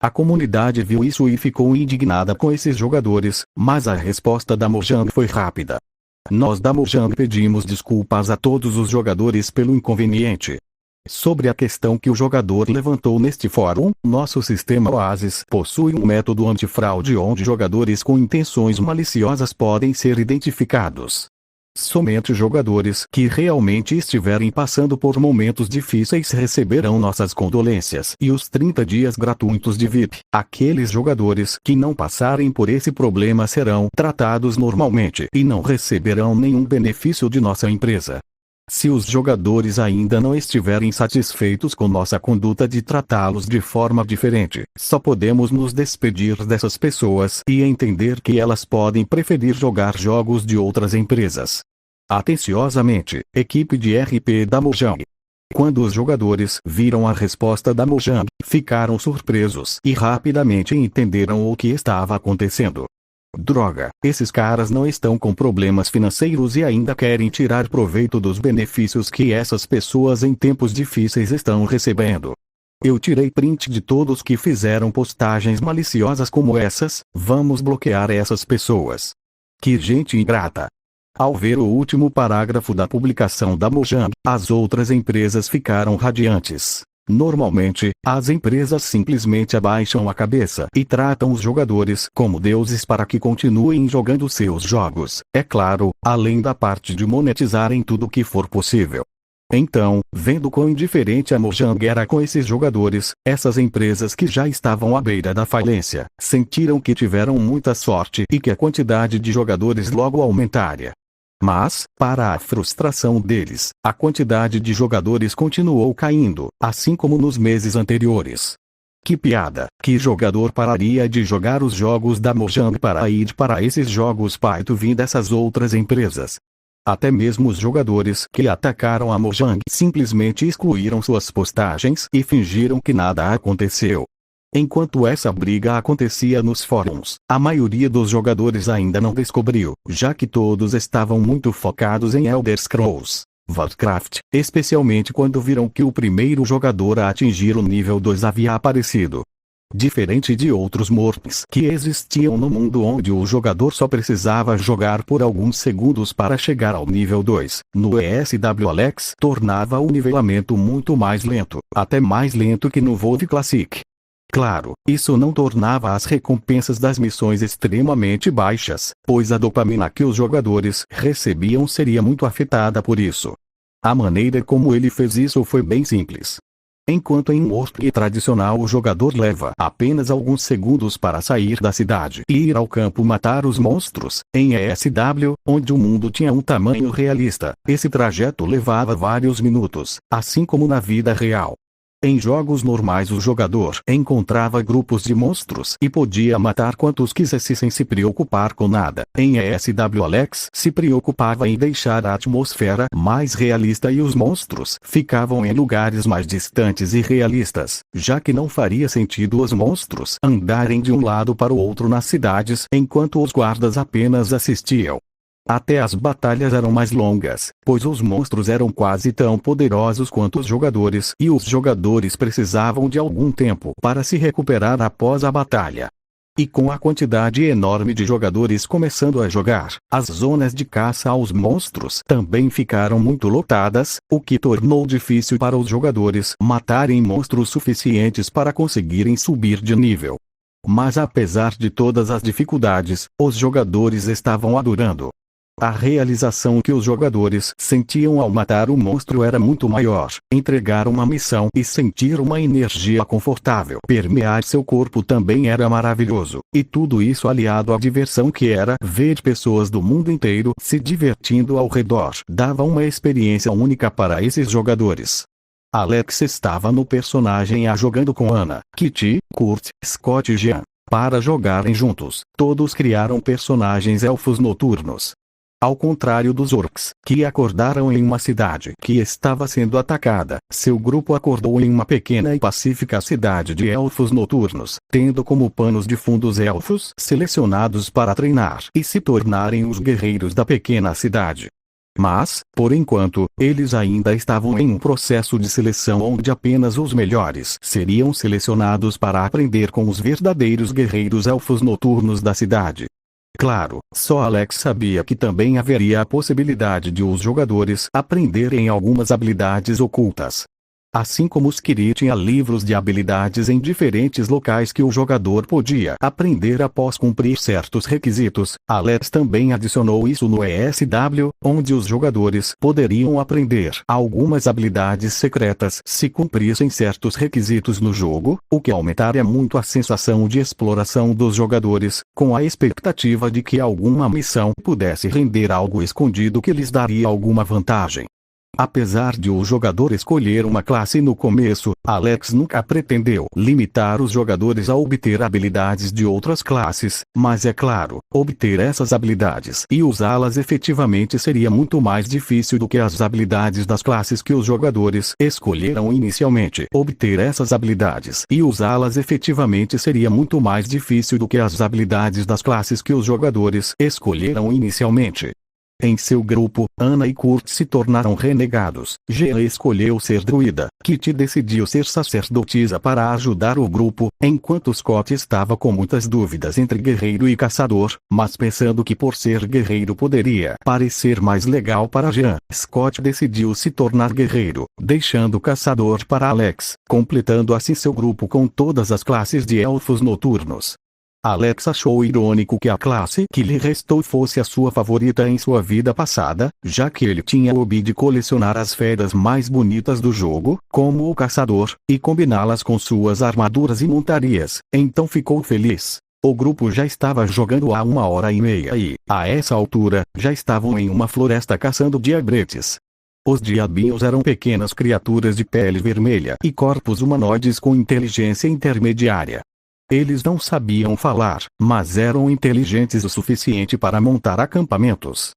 Speaker 2: A comunidade viu isso e ficou indignada com esses jogadores, mas a resposta da Mojang foi rápida. Nós da Mojang pedimos desculpas a todos os jogadores pelo inconveniente. Sobre a questão que o jogador levantou neste fórum, nosso sistema Oasis possui um método antifraude onde jogadores com intenções maliciosas podem ser identificados. Somente jogadores que realmente estiverem passando por momentos difíceis receberão nossas condolências e os 30 dias gratuitos de VIP. Aqueles jogadores que não passarem por esse problema serão tratados normalmente e não receberão nenhum benefício de nossa empresa. Se os jogadores ainda não estiverem satisfeitos com nossa conduta de tratá-los de forma diferente, só podemos nos despedir dessas pessoas e entender que elas podem preferir jogar jogos de outras empresas. Atenciosamente, equipe de RP da Mojang. Quando os jogadores viram a resposta da Mojang, ficaram surpresos e rapidamente entenderam o que estava acontecendo. Droga, esses caras não estão com problemas financeiros e ainda querem tirar proveito dos benefícios que essas pessoas em tempos difíceis estão recebendo. Eu tirei print de todos que fizeram postagens maliciosas como essas, vamos bloquear essas pessoas. Que gente ingrata. Ao ver o último parágrafo da publicação da Mojang, as outras empresas ficaram radiantes. Normalmente, as empresas simplesmente abaixam a cabeça e tratam os jogadores como deuses para que continuem jogando seus jogos, é claro, além da parte de monetizarem tudo o que for possível. Então, vendo quão indiferente a Mojang era com esses jogadores, essas empresas que já estavam à beira da falência, sentiram que tiveram muita sorte e que a quantidade de jogadores logo aumentaria. Mas, para a frustração deles, a quantidade de jogadores continuou caindo, assim como nos meses anteriores. Que piada! Que jogador pararia de jogar os jogos da Mojang para ir para esses jogos pay to win dessas outras empresas? Até mesmo os jogadores que atacaram a Mojang simplesmente excluíram suas postagens e fingiram que nada aconteceu. Enquanto essa briga acontecia nos fóruns, a maioria dos jogadores ainda não descobriu, já que todos estavam muito focados em Elder Scrolls Warcraft, especialmente quando viram que o primeiro jogador a atingir o nível 2 havia aparecido. Diferente de outros mortos que existiam no mundo onde o jogador só precisava jogar por alguns segundos para chegar ao nível 2, no ESW Alex tornava o nivelamento muito mais lento, até mais lento que no WoW Classic. Claro, isso não tornava as recompensas das missões extremamente baixas, pois a dopamina que os jogadores recebiam seria muito afetada por isso. A maneira como ele fez isso foi bem simples. Enquanto em Warcraft tradicional o jogador leva apenas alguns segundos para sair da cidade e ir ao campo matar os monstros, em ESW, onde o mundo tinha um tamanho realista, esse trajeto levava vários minutos, assim como na vida real. Em jogos normais o jogador encontrava grupos de monstros e podia matar quantos quisesse sem se preocupar com nada. Em ESW Alex se preocupava em deixar a atmosfera mais realista e os monstros ficavam em lugares mais distantes e realistas, já que não faria sentido os monstros andarem de um lado para o outro nas cidades enquanto os guardas apenas assistiam. Até as batalhas eram mais longas, pois os monstros eram quase tão poderosos quanto os jogadores e os jogadores precisavam de algum tempo para se recuperar após a batalha. E com a quantidade enorme de jogadores começando a jogar, as zonas de caça aos monstros também ficaram muito lotadas, o que tornou difícil para os jogadores matarem monstros suficientes para conseguirem subir de nível. Mas apesar de todas as dificuldades, os jogadores estavam adorando. A realização que os jogadores sentiam ao matar um monstro era muito maior. Entregar uma missão e sentir uma energia confortável permear seu corpo também era maravilhoso. E tudo isso aliado à diversão que era ver pessoas do mundo inteiro se divertindo ao redor dava uma experiência única para esses jogadores. Alex estava no personagem A jogando com Ana, Kitty, Kurt, Scott e Jean. Para jogarem juntos, todos criaram personagens elfos noturnos. Ao contrário dos orcs, que acordaram em uma cidade que estava sendo atacada, seu grupo acordou em uma pequena e pacífica cidade de elfos noturnos, tendo como panos de fundo os elfos selecionados para treinar e se tornarem os guerreiros da pequena cidade. Mas, por enquanto, eles ainda estavam em um processo de seleção onde apenas os melhores seriam selecionados para aprender com os verdadeiros guerreiros elfos noturnos da cidade. Claro, só Alex sabia que também haveria a possibilidade de os jogadores aprenderem algumas habilidades ocultas. Assim como Skiri tinha livros de habilidades em diferentes locais que o jogador podia aprender após cumprir certos requisitos, Alex também adicionou isso no ESW, onde os jogadores poderiam aprender algumas habilidades secretas se cumprissem certos requisitos no jogo, o que aumentaria muito a sensação de exploração dos jogadores, com a expectativa de que alguma missão pudesse render algo escondido que lhes daria alguma vantagem. Apesar de o jogador escolher uma classe no começo, Alex nunca pretendeu limitar os jogadores a obter habilidades de outras classes, mas é claro, obter essas habilidades e usá-las efetivamente seria muito mais difícil do que as habilidades das classes que os jogadores escolheram inicialmente. Obter essas habilidades e usá-las efetivamente seria muito mais difícil do que as habilidades das classes que os jogadores escolheram inicialmente. Em seu grupo, Ana e Kurt se tornaram renegados. Jean escolheu ser druida. Kitty decidiu ser sacerdotisa para ajudar o grupo, enquanto Scott estava com muitas dúvidas entre guerreiro e caçador, mas pensando que por ser guerreiro poderia parecer mais legal para Jean, Scott decidiu se tornar guerreiro, deixando o caçador para Alex, completando assim seu grupo com todas as classes de elfos noturnos. Alex achou irônico que a classe que lhe restou fosse a sua favorita em sua vida passada, já que ele tinha o hobby de colecionar as feras mais bonitas do jogo, como o caçador, e combiná-las com suas armaduras e montarias, então ficou feliz. O grupo já estava jogando há 1h30 e, a essa altura, já estavam em uma floresta caçando diabretes. Os diabinhos eram pequenas criaturas de pele vermelha e corpos humanoides com inteligência intermediária. Eles não sabiam falar, mas eram inteligentes o suficiente para montar acampamentos.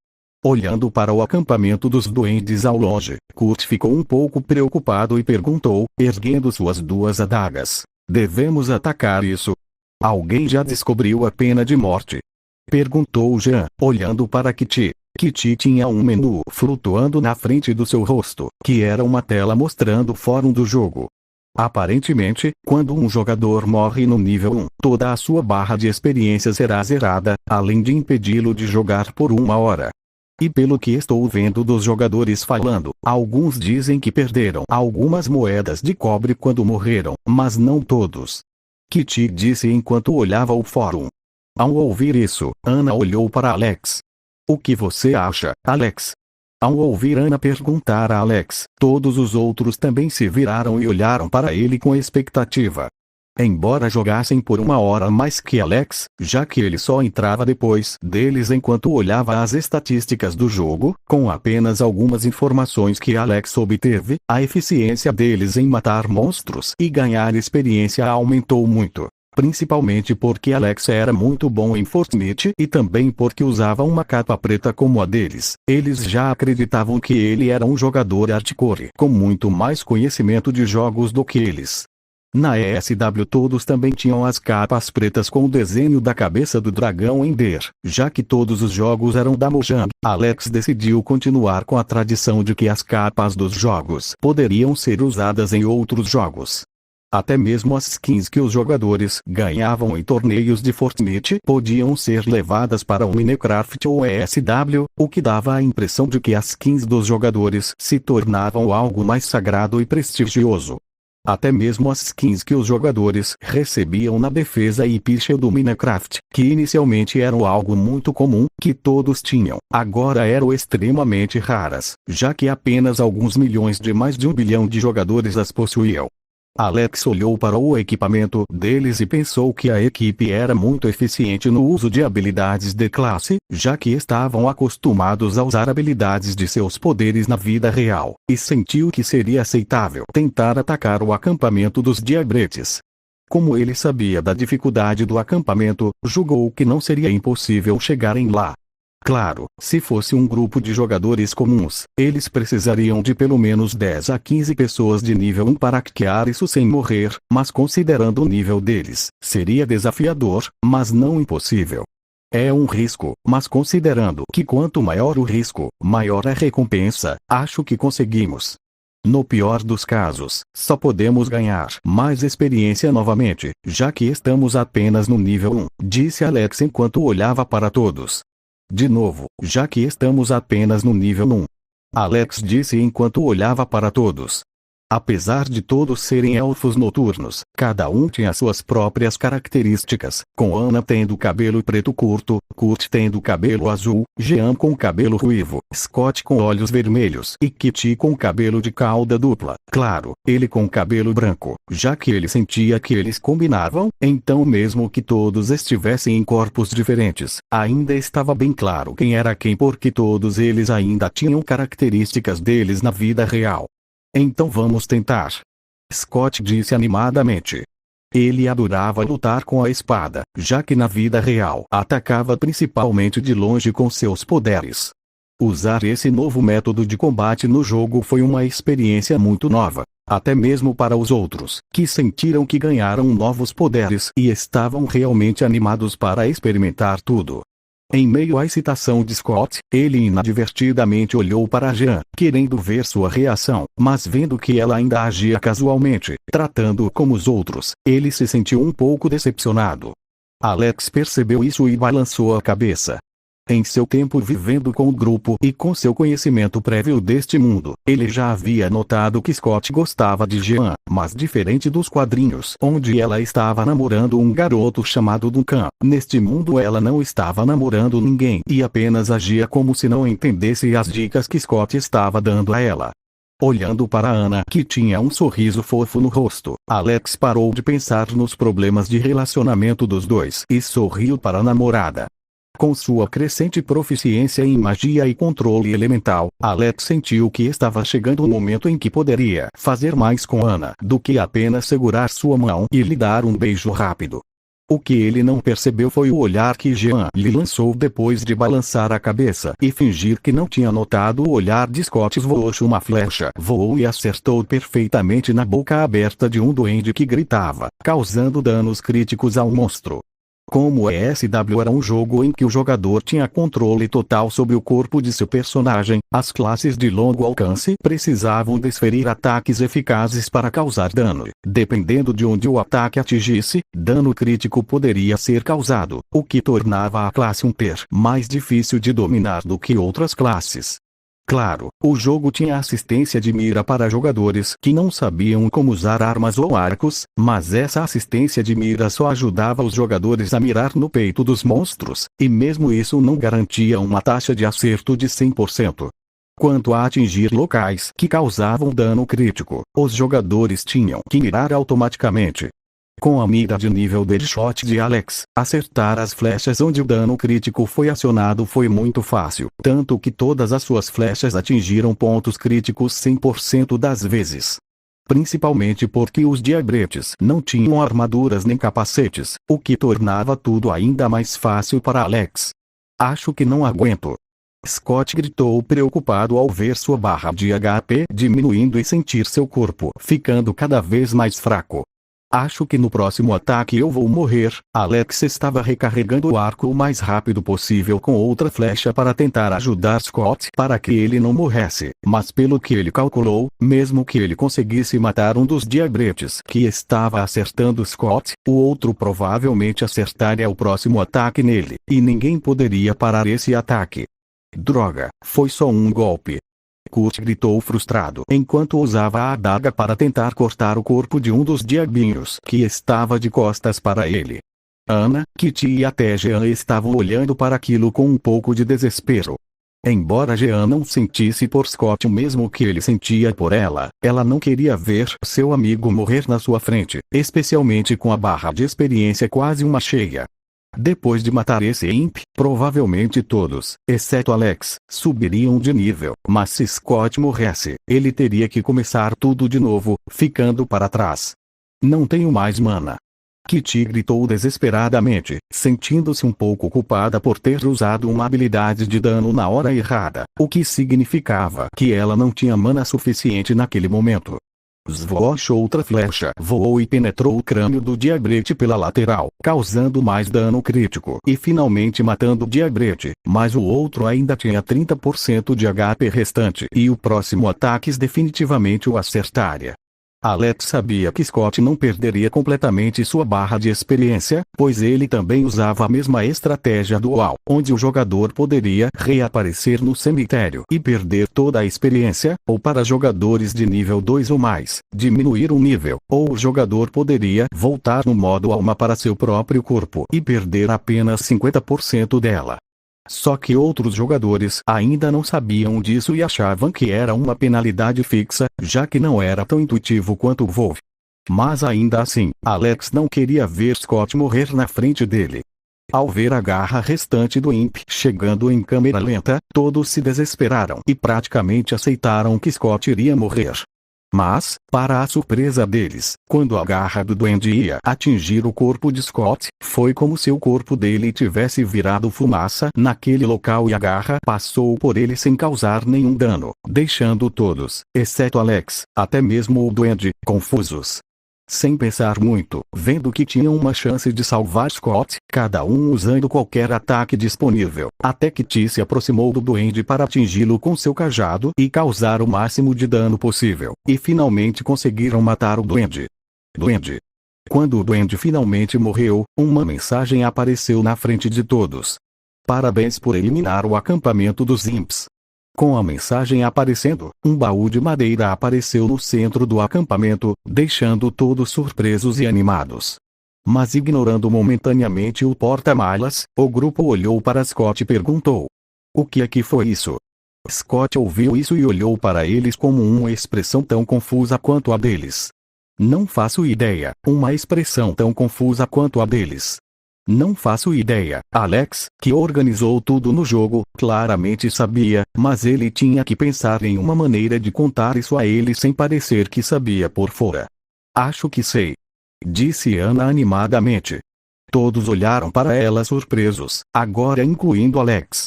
Speaker 2: Olhando para o acampamento dos duendes ao longe, Kurt ficou um pouco preocupado e perguntou, erguendo suas duas adagas: "Devemos atacar isso? Alguém já descobriu a pena de morte?" Perguntou Jean, olhando para Kitty. Kitty tinha um menu flutuando na frente do seu rosto, que era uma tela mostrando o fórum do jogo. Aparentemente, quando um jogador morre no nível 1, toda a sua barra de experiência será zerada, além de impedi-lo de jogar por 1 hora. E pelo que estou vendo dos jogadores falando, alguns dizem que perderam algumas moedas de cobre quando morreram, mas não todos. Kitty disse enquanto olhava o fórum. Ao ouvir isso, Ana olhou para Alex. "O que você acha, Alex?" Ao ouvir Ana perguntar a Alex, todos os outros também se viraram e olharam para ele com expectativa. Embora jogassem por 1 hora mais que Alex, já que ele só entrava depois deles enquanto olhava as estatísticas do jogo, com apenas algumas informações que Alex obteve, a eficiência deles em matar monstros e ganhar experiência aumentou muito. Principalmente porque Alex era muito bom em Fortnite e também porque usava uma capa preta como a deles. Eles já acreditavam que ele era um jogador hardcore com muito mais conhecimento de jogos do que eles. Na ESW todos também tinham as capas pretas com o desenho da cabeça do dragão Ender. Já que todos os jogos eram da Mojang, Alex decidiu continuar com a tradição de que as capas dos jogos poderiam ser usadas em outros jogos. Até mesmo as skins que os jogadores ganhavam em torneios de Fortnite podiam ser levadas para o Minecraft ou ESW, o que dava a impressão de que as skins dos jogadores se tornavam algo mais sagrado e prestigioso. Até mesmo as skins que os jogadores recebiam na defesa e pixel do Minecraft, que inicialmente eram algo muito comum, que todos tinham, agora eram extremamente raras, já que apenas alguns milhões de mais de 1 bilhão de jogadores as possuíam. Alex olhou para o equipamento deles e pensou que a equipe era muito eficiente no uso de habilidades de classe, já que estavam acostumados a usar habilidades de seus poderes na vida real, e sentiu que seria aceitável tentar atacar o acampamento dos diabretes. Como ele sabia da dificuldade do acampamento, julgou que não seria impossível chegarem lá. Claro, se fosse um grupo de jogadores comuns, eles precisariam de pelo menos 10 a 15 pessoas de nível 1 para hackear isso sem morrer, mas considerando o nível deles, seria desafiador, mas não impossível. É um risco, mas considerando que quanto maior o risco, maior a recompensa, acho que conseguimos. No pior dos casos, só podemos ganhar mais experiência novamente, já que estamos apenas no nível 1, disse Alex enquanto olhava para todos. De novo, já que estamos apenas no nível 1. Alex disse enquanto olhava para todos. Apesar de todos serem elfos noturnos, cada um tinha suas próprias características, com Ana tendo cabelo preto curto, Kurt tendo cabelo azul, Jean com cabelo ruivo, Scott com olhos vermelhos e Kitty com cabelo de cauda dupla. Claro, ele com cabelo branco, já que ele sentia que eles combinavam, então mesmo que todos estivessem em corpos diferentes, ainda estava bem claro quem era quem porque todos eles ainda tinham características deles na vida real. Então vamos tentar. Scott disse animadamente. Ele adorava lutar com a espada, já que na vida real atacava principalmente de longe com seus poderes. Usar esse novo método de combate no jogo foi uma experiência muito nova, até mesmo para os outros, que sentiram que ganharam novos poderes e estavam realmente animados para experimentar tudo. Em meio à excitação de Scott, ele inadvertidamente olhou para Jean, querendo ver sua reação, mas vendo que ela ainda agia casualmente, tratando-o como os outros, ele se sentiu um pouco decepcionado. Alex percebeu isso e balançou a cabeça. Em seu tempo vivendo com o grupo e com seu conhecimento prévio deste mundo, ele já havia notado que Scott gostava de Jean, mas diferente dos quadrinhos onde ela estava namorando um garoto chamado Duncan, neste mundo ela não estava namorando ninguém e apenas agia como se não entendesse as dicas que Scott estava dando a ela. Olhando para Ana, que tinha um sorriso fofo no rosto, Alex parou de pensar nos problemas de relacionamento dos dois e sorriu para a namorada. Com sua crescente proficiência em magia e controle elemental, Alex sentiu que estava chegando o momento em que poderia fazer mais com Ana do que apenas segurar sua mão e lhe dar um beijo rápido. O que ele não percebeu foi o olhar que Jean lhe lançou depois de balançar a cabeça e fingir que não tinha notado o olhar de Scott. Uma flecha voou e acertou perfeitamente na boca aberta de um duende que gritava, causando danos críticos ao monstro. Como o ESW era um jogo em que o jogador tinha controle total sobre o corpo de seu personagem, as classes de longo alcance precisavam desferir ataques eficazes para causar dano. Dependendo de onde o ataque atingisse, dano crítico poderia ser causado, o que tornava a classe 1 mais difícil de dominar do que outras classes. Claro, o jogo tinha assistência de mira para jogadores que não sabiam como usar armas ou arcos, mas essa assistência de mira só ajudava os jogadores a mirar no peito dos monstros, e mesmo isso não garantia uma taxa de acerto de 100%. Quanto a atingir locais que causavam dano crítico, os jogadores tinham que mirar automaticamente. Com a mira de nível Deadshot de Alex, acertar as flechas onde o dano crítico foi acionado foi muito fácil, tanto que todas as suas flechas atingiram pontos críticos 100% das vezes. Principalmente porque os diabretes não tinham armaduras nem capacetes, o que tornava tudo ainda mais fácil para Alex. Acho que não aguento. Scott gritou preocupado ao ver sua barra de HP diminuindo e sentir seu corpo ficando cada vez mais fraco. Acho que no próximo ataque eu vou morrer. Alex estava recarregando o arco o mais rápido possível com outra flecha para tentar ajudar Scott para que ele não morresse, mas pelo que ele calculou, mesmo que ele conseguisse matar um dos diabretes que estava acertando Scott, o outro provavelmente acertaria o próximo ataque nele, e ninguém poderia parar esse ataque. Droga, foi só um golpe. Kurt gritou frustrado enquanto usava a adaga para tentar cortar o corpo de um dos diabinhos que estava de costas para ele. Ana, Kitty e até Jean estavam olhando para aquilo com um pouco de desespero. Embora Jean não sentisse por Scott o mesmo que ele sentia por ela, ela não queria ver seu amigo morrer na sua frente, especialmente com a barra de experiência quase uma cheia. Depois de matar esse imp, provavelmente todos, exceto Alex, subiriam de nível, mas se Scott morresse, ele teria que começar tudo de novo, ficando para trás. Não tenho mais mana. Kitty gritou desesperadamente, sentindo-se um pouco culpada por ter usado uma habilidade de dano na hora errada, o que significava que ela não tinha mana suficiente naquele momento. Swoosh, outra flecha voou e penetrou o crânio do diabrete pela lateral, causando mais dano crítico e finalmente matando o diabrete, mas o outro ainda tinha 30% de HP restante e o próximo ataque definitivamente o acertaria. Alex sabia que Scott não perderia completamente sua barra de experiência, pois ele também usava a mesma estratégia dual, onde o jogador poderia reaparecer no cemitério e perder toda a experiência, ou para jogadores de nível 2 ou mais, diminuir um nível, ou o jogador poderia voltar no modo alma para seu próprio corpo e perder apenas 50% dela. Só que outros jogadores ainda não sabiam disso e achavam que era uma penalidade fixa, já que não era tão intuitivo quanto o WoW. Mas ainda assim, Alex não queria ver Scott morrer na frente dele. Ao ver a garra restante do imp chegando em câmera lenta, todos se desesperaram e praticamente aceitaram que Scott iria morrer. Mas, para a surpresa deles, quando a garra do duende ia atingir o corpo de Scott, foi como se o corpo dele tivesse virado fumaça naquele local e a garra passou por ele sem causar nenhum dano, deixando todos, exceto Alex, até mesmo o duende, confusos. Sem pensar muito, vendo que tinham uma chance de salvar Scott, cada um usando qualquer ataque disponível, até que T se aproximou do duende para atingi-lo com seu cajado e causar o máximo de dano possível, e finalmente conseguiram matar o duende. Duende. Quando o duende finalmente morreu, uma mensagem apareceu na frente de todos. Parabéns por eliminar o acampamento dos imps. Com a mensagem aparecendo, um baú de madeira apareceu no centro do acampamento, deixando todos surpresos e animados. Mas ignorando momentaneamente o porta-malas, o grupo olhou para Scott e perguntou: "O que é que foi isso?" Scott ouviu isso e olhou para eles com uma expressão tão confusa quanto a deles. "Não faço ideia." Uma expressão tão confusa quanto a deles. "Não faço ideia." Alex, que organizou tudo no jogo, claramente sabia, mas ele tinha que pensar em uma maneira de contar isso a ele sem parecer que sabia por fora. "Acho que sei," disse Ana animadamente. Todos olharam para ela surpresos, agora incluindo Alex.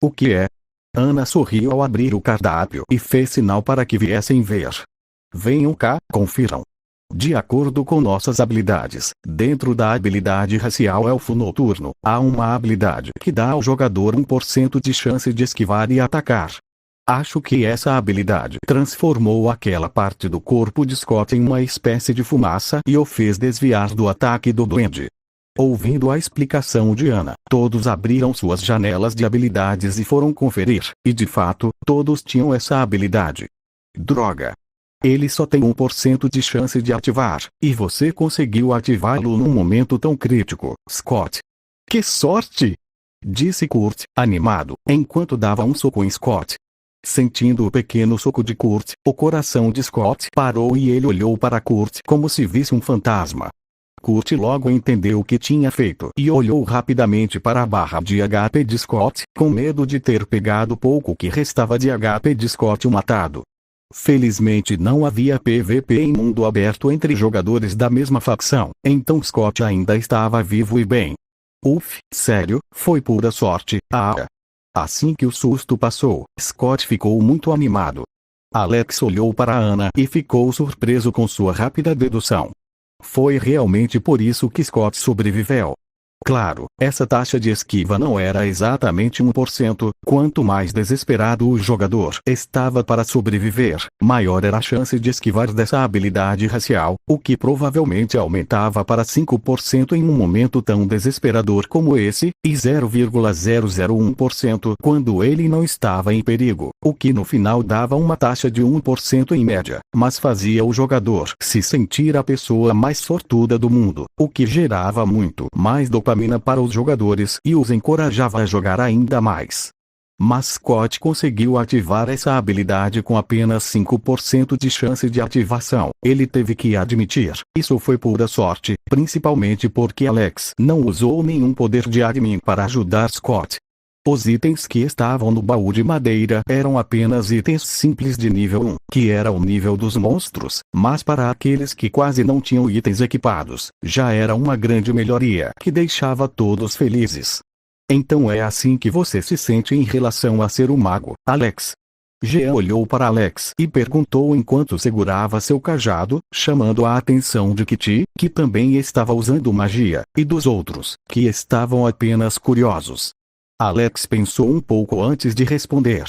Speaker 2: "O que é?" Ana sorriu ao abrir o cardápio e fez sinal para que viessem ver. "Venham cá, confiram. De acordo com nossas habilidades, dentro da habilidade racial Elfo Noturno, há uma habilidade que dá ao jogador 1% de chance de esquivar e atacar. Acho que essa habilidade transformou aquela parte do corpo de Scott em uma espécie de fumaça e o fez desviar do ataque do duende." Ouvindo a explicação de Ana, todos abriram suas janelas de habilidades e foram conferir, e de fato, todos tinham essa habilidade. "Droga! Ele só tem 1% de chance de ativar, e você conseguiu ativá-lo num momento tão crítico, Scott." "Que sorte!" disse Kurt, animado, enquanto dava um soco em Scott. Sentindo o pequeno soco de Kurt, o coração de Scott parou e ele olhou para Kurt como se visse um fantasma. Kurt logo entendeu o que tinha feito e olhou rapidamente para a barra de HP de Scott, com medo de ter pegado pouco que restava de HP de Scott o matado. Felizmente não havia PVP em mundo aberto entre jogadores da mesma facção, então Scott ainda estava vivo e bem. Sério, foi pura sorte. Assim que o susto passou, Scott ficou muito animado. Alex olhou para Ana e ficou surpreso com sua rápida dedução. Foi realmente por isso que Scott sobreviveu. Claro, essa taxa de esquiva não era exatamente 1%, quanto mais desesperado o jogador estava para sobreviver, maior era a chance de esquivar dessa habilidade racial, o que provavelmente aumentava para 5% em um momento tão desesperador como esse, e 0,001% quando ele não estava em perigo, o que no final dava uma taxa de 1% em média, mas fazia o jogador se sentir a pessoa mais sortuda do mundo, o que gerava muito mais dopamina para os jogadores e os encorajava a jogar ainda mais. Mas Scott conseguiu ativar essa habilidade com apenas 5% de chance de ativação. Ele teve que admitir, isso foi pura sorte, principalmente porque Alex não usou nenhum poder de admin para ajudar Scott. Os itens que estavam no baú de madeira eram apenas itens simples de nível 1, que era o nível dos monstros, mas para aqueles que quase não tinham itens equipados, já era uma grande melhoria que deixava todos felizes. Então é assim que você se sente em relação a ser um mago, Alex? Jean olhou para Alex e perguntou enquanto segurava seu cajado, chamando a atenção de Kitty, que também estava usando magia, e dos outros, que estavam apenas curiosos. Alex pensou um pouco antes de responder.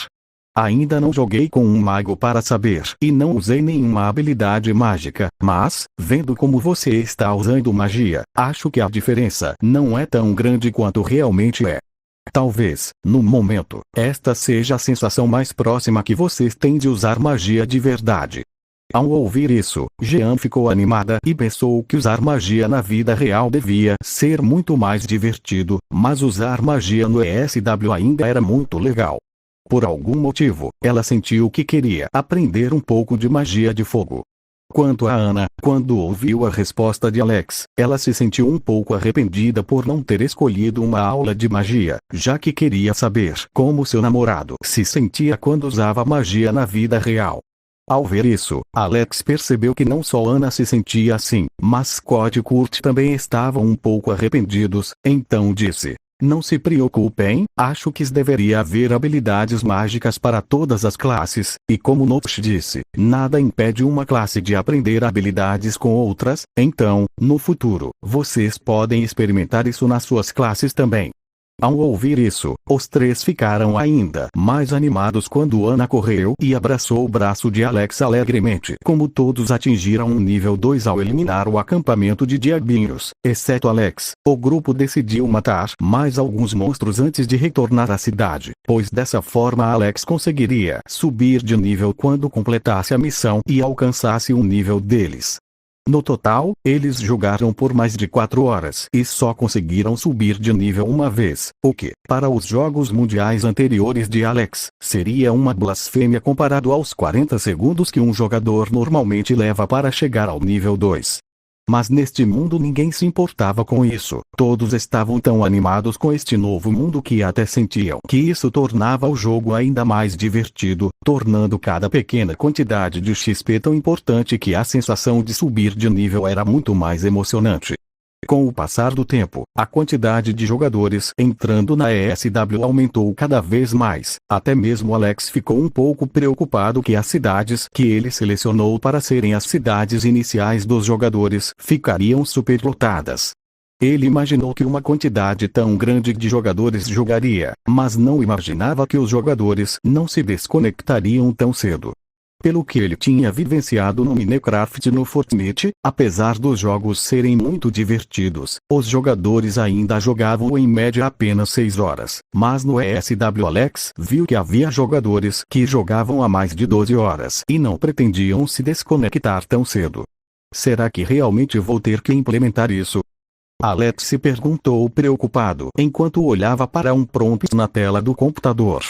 Speaker 2: Ainda não joguei com um mago para saber e não usei nenhuma habilidade mágica, mas, vendo como você está usando magia, acho que a diferença não é tão grande quanto realmente é. Talvez, no momento, esta seja a sensação mais próxima que vocês têm de usar magia de verdade. Ao ouvir isso, Jean ficou animada e pensou que usar magia na vida real devia ser muito mais divertido, mas usar magia no ESW ainda era muito legal. Por algum motivo, ela sentiu que queria aprender um pouco de magia de fogo. Quanto a Ana, quando ouviu a resposta de Alex, ela se sentiu um pouco arrependida por não ter escolhido uma aula de magia, já que queria saber como seu namorado se sentia quando usava magia na vida real. Ao ver isso, Alex percebeu que não só Ana se sentia assim, mas Scott e Kurt também estavam um pouco arrependidos, então disse: "Não se preocupem, acho que deveria haver habilidades mágicas para todas as classes, e como Notch disse, nada impede uma classe de aprender habilidades com outras, então, no futuro, vocês podem experimentar isso nas suas classes também." Ao ouvir isso, os três ficaram ainda mais animados quando Ana correu e abraçou o braço de Alex alegremente. Como todos atingiram um nível 2 ao eliminar o acampamento de diabinhos, exceto Alex, o grupo decidiu matar mais alguns monstros antes de retornar à cidade, pois dessa forma Alex conseguiria subir de nível quando completasse a missão e alcançasse um nível deles. No total, eles jogaram por mais de 4 horas e só conseguiram subir de nível uma vez, o que, para os jogos mundiais anteriores de Alex, seria uma blasfêmia comparado aos 40 segundos que um jogador normalmente leva para chegar ao nível 2. Mas neste mundo ninguém se importava com isso, todos estavam tão animados com este novo mundo que até sentiam que isso tornava o jogo ainda mais divertido, tornando cada pequena quantidade de XP tão importante que a sensação de subir de nível era muito mais emocionante. Com o passar do tempo, a quantidade de jogadores entrando na ESW aumentou cada vez mais, até mesmo Alex ficou um pouco preocupado que as cidades que ele selecionou para serem as cidades iniciais dos jogadores ficariam superlotadas. Ele imaginou que uma quantidade tão grande de jogadores jogaria, mas não imaginava que os jogadores não se desconectariam tão cedo. Pelo que ele tinha vivenciado no Minecraft e no Fortnite, apesar dos jogos serem muito divertidos, os jogadores ainda jogavam em média apenas 6 horas. Mas no ESW Alex viu que havia jogadores que jogavam há mais de 12 horas e não pretendiam se desconectar tão cedo. Será que realmente vou ter que implementar isso? Alex se perguntou preocupado enquanto olhava para um prompt na tela do computador.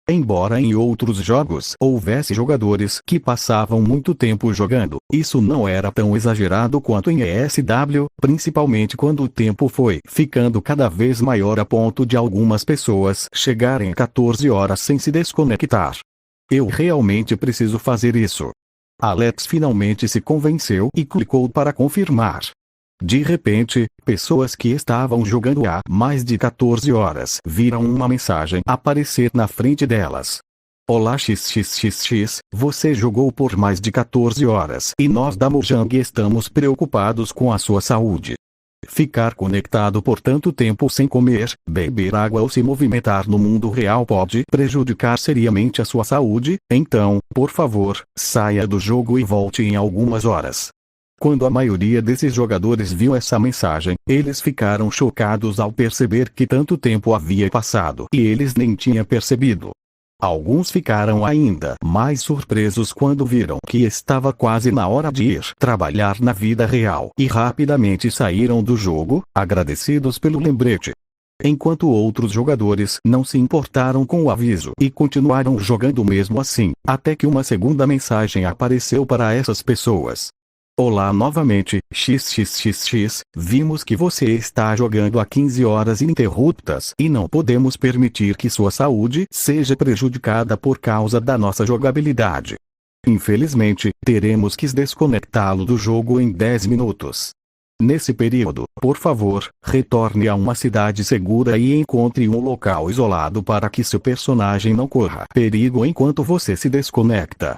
Speaker 2: Embora em outros jogos houvesse jogadores que passavam muito tempo jogando, isso não era tão exagerado quanto em ESW, principalmente quando o tempo foi ficando cada vez maior a ponto de algumas pessoas chegarem a 14 horas sem se desconectar. Eu realmente preciso fazer isso. Alex finalmente se convenceu e clicou para confirmar. De repente, pessoas que estavam jogando há mais de 14 horas viram uma mensagem aparecer na frente delas. Olá XXXX, você jogou por mais de 14 horas e nós da Mojang estamos preocupados com a sua saúde. Ficar conectado por tanto tempo sem comer, beber água ou se movimentar no mundo real pode prejudicar seriamente a sua saúde, então, por favor, saia do jogo e volte em algumas horas. Quando a maioria desses jogadores viu essa mensagem, eles ficaram chocados ao perceber que tanto tempo havia passado e eles nem tinham percebido. Alguns ficaram ainda mais surpresos quando viram que estava quase na hora de ir trabalhar na vida real e rapidamente saíram do jogo, agradecidos pelo lembrete. Enquanto outros jogadores não se importaram com o aviso e continuaram jogando mesmo assim, até que uma segunda mensagem apareceu para essas pessoas. Olá novamente, XXXX, vimos que você está jogando há 15 horas ininterruptas e não podemos permitir que sua saúde seja prejudicada por causa da nossa jogabilidade. Infelizmente, teremos que desconectá-lo do jogo em 10 minutos. Nesse período, por favor, retorne a uma cidade segura e encontre um local isolado para que seu personagem não corra perigo enquanto você se desconecta.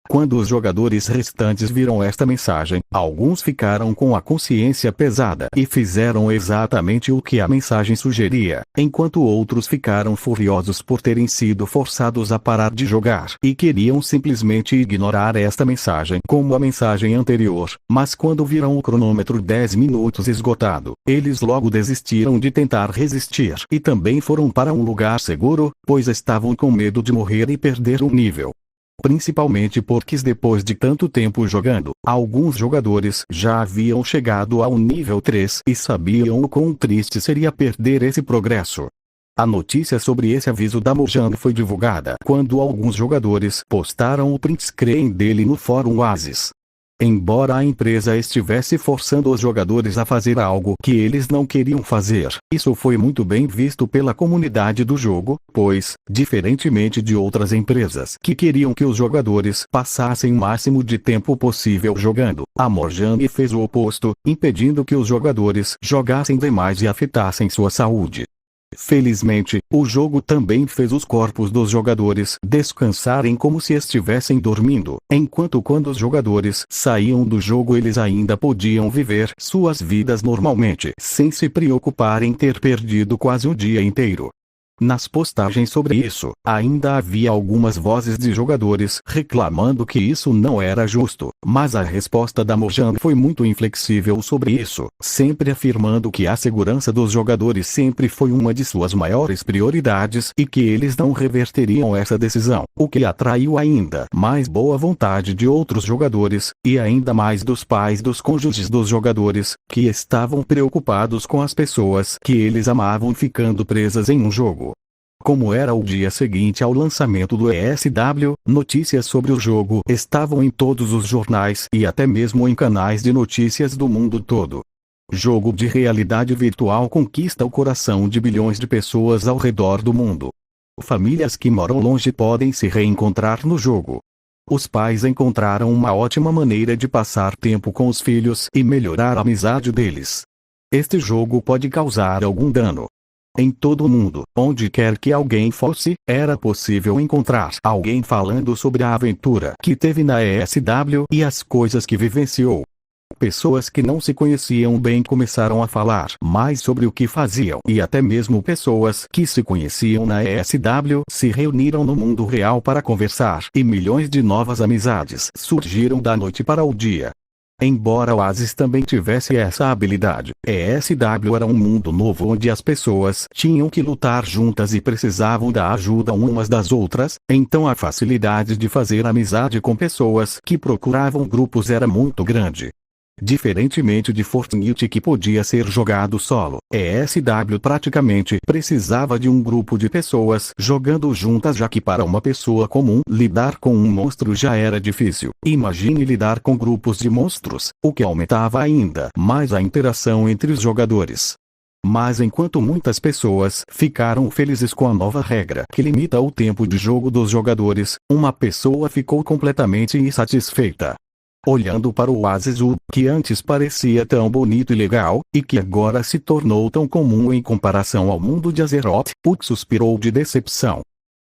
Speaker 2: Quando os jogadores restantes viram esta mensagem, alguns ficaram com a consciência pesada e fizeram exatamente o que a mensagem sugeria, enquanto outros ficaram furiosos por terem sido forçados a parar de jogar e queriam simplesmente ignorar esta mensagem como a mensagem anterior, mas quando viram o cronômetro 10 minutos esgotado, eles logo desistiram de tentar resistir e também foram para um lugar seguro, pois estavam com medo de morrer e perder o nível. Principalmente porque depois de tanto tempo jogando, alguns jogadores já haviam chegado ao nível 3 e sabiam o quão triste seria perder esse progresso. A notícia sobre esse aviso da Mojang foi divulgada quando alguns jogadores postaram o print screen dele no fórum Oasis. Embora a empresa estivesse forçando os jogadores a fazer algo que eles não queriam fazer, isso foi muito bem visto pela comunidade do jogo, pois, diferentemente de outras empresas que queriam que os jogadores passassem o máximo de tempo possível jogando, a Mojang fez o oposto, impedindo que os jogadores jogassem demais e afetassem sua saúde. Felizmente, o jogo também fez os corpos dos jogadores descansarem como se estivessem dormindo, enquanto quando os jogadores saíam do jogo eles ainda podiam viver suas vidas normalmente, sem se preocupar em ter perdido quase um dia inteiro. Nas postagens sobre isso, ainda havia algumas vozes de jogadores reclamando que isso não era justo, mas a resposta da Mojang foi muito inflexível sobre isso, sempre afirmando que a segurança dos jogadores sempre foi uma de suas maiores prioridades e que eles não reverteriam essa decisão, o que atraiu ainda mais boa vontade de outros jogadores, e ainda mais dos pais dos cônjuges dos jogadores, que estavam preocupados com as pessoas que eles amavam ficando presas em um jogo. Como era o dia seguinte ao lançamento do ESW, notícias sobre o jogo estavam em todos os jornais e até mesmo em canais de notícias do mundo todo. Jogo de realidade virtual conquista o coração de bilhões de pessoas ao redor do mundo. Famílias que moram longe podem se reencontrar no jogo. Os pais encontraram uma ótima maneira de passar tempo com os filhos e melhorar a amizade deles. Este jogo pode causar algum dano. Em todo o mundo, onde quer que alguém fosse, era possível encontrar alguém falando sobre a aventura que teve na ESW e as coisas que vivenciou. Pessoas que não se conheciam bem começaram a falar mais sobre o que faziam e até mesmo pessoas que se conheciam na ESW se reuniram no mundo real para conversar e milhões de novas amizades surgiram da noite para o dia. Embora o Oasis também tivesse essa habilidade, ESW era um mundo novo onde as pessoas tinham que lutar juntas e precisavam da ajuda umas das outras, então a facilidade de fazer amizade com pessoas que procuravam grupos era muito grande. Diferentemente de Fortnite, que podia ser jogado solo, ESW praticamente precisava de um grupo de pessoas jogando juntas, já que para uma pessoa comum lidar com um monstro já era difícil. Imagine lidar com grupos de monstros, o que aumentava ainda mais a interação entre os jogadores. Mas enquanto muitas pessoas ficaram felizes com a nova regra que limita o tempo de jogo dos jogadores, uma pessoa ficou completamente insatisfeita. Olhando para o Oasis, que antes parecia tão bonito e legal, e que agora se tornou tão comum em comparação ao mundo de Azeroth, Uck suspirou de decepção.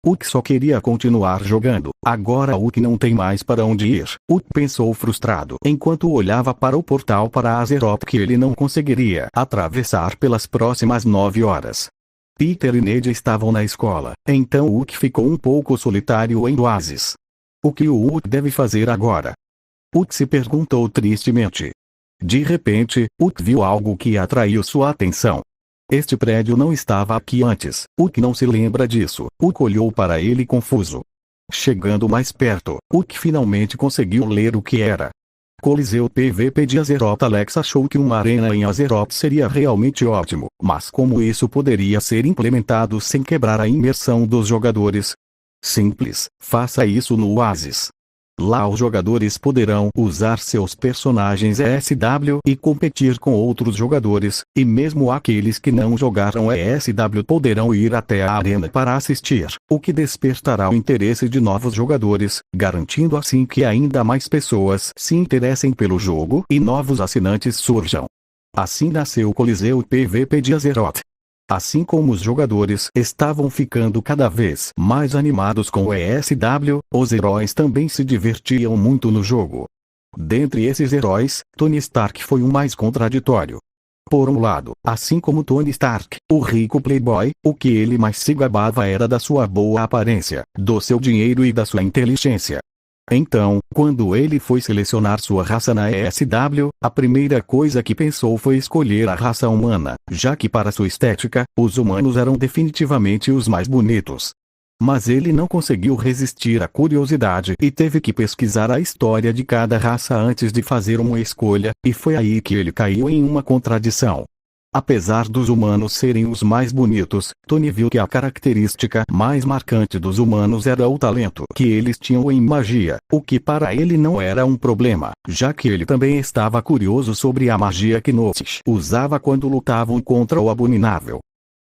Speaker 2: Uck só queria continuar jogando. Agora Uck não tem mais para onde ir. Uck pensou frustrado enquanto olhava para o portal para Azeroth que ele não conseguiria atravessar pelas próximas 9 horas. Peter e Ned estavam na escola, então Uck ficou um pouco solitário em Oasis. O que o Uck deve fazer agora? Uck se perguntou tristemente. De repente, Uck viu algo que atraiu sua atenção. Este prédio não estava aqui antes. Uck não se lembra disso. Uck olhou para ele confuso. Chegando mais perto, Uck finalmente conseguiu ler o que era. Coliseu PVP de Azeroth. Alex achou que uma arena em Azeroth seria realmente ótimo, mas como isso poderia ser implementado sem quebrar a imersão dos jogadores? Simples, faça isso no Oasis. Lá os jogadores poderão usar seus personagens ESW e competir com outros jogadores, e mesmo aqueles que não jogaram ESW poderão ir até a arena para assistir, o que despertará o interesse de novos jogadores, garantindo assim que ainda mais pessoas se interessem pelo jogo e novos assinantes surjam. Assim nasceu o Coliseu PVP de Azeroth. Assim como os jogadores estavam ficando cada vez mais animados com o ESW, os heróis também se divertiam muito no jogo. Dentre esses heróis, Tony Stark foi o mais contraditório. Por um lado, assim como Tony Stark, o rico playboy, o que ele mais se gabava era da sua boa aparência, do seu dinheiro e da sua inteligência. Então, quando ele foi selecionar sua raça na ESW, a primeira coisa que pensou foi escolher a raça humana, já que para sua estética, os humanos eram definitivamente os mais bonitos. Mas ele não conseguiu resistir à curiosidade e teve que pesquisar a história de cada raça antes de fazer uma escolha, e foi aí que ele caiu em uma contradição. Apesar dos humanos serem os mais bonitos, Tony viu que a característica mais marcante dos humanos era o talento que eles tinham em magia, o que para ele não era um problema, já que ele também estava curioso sobre a magia que Gnosis usava quando lutavam contra o Abominável.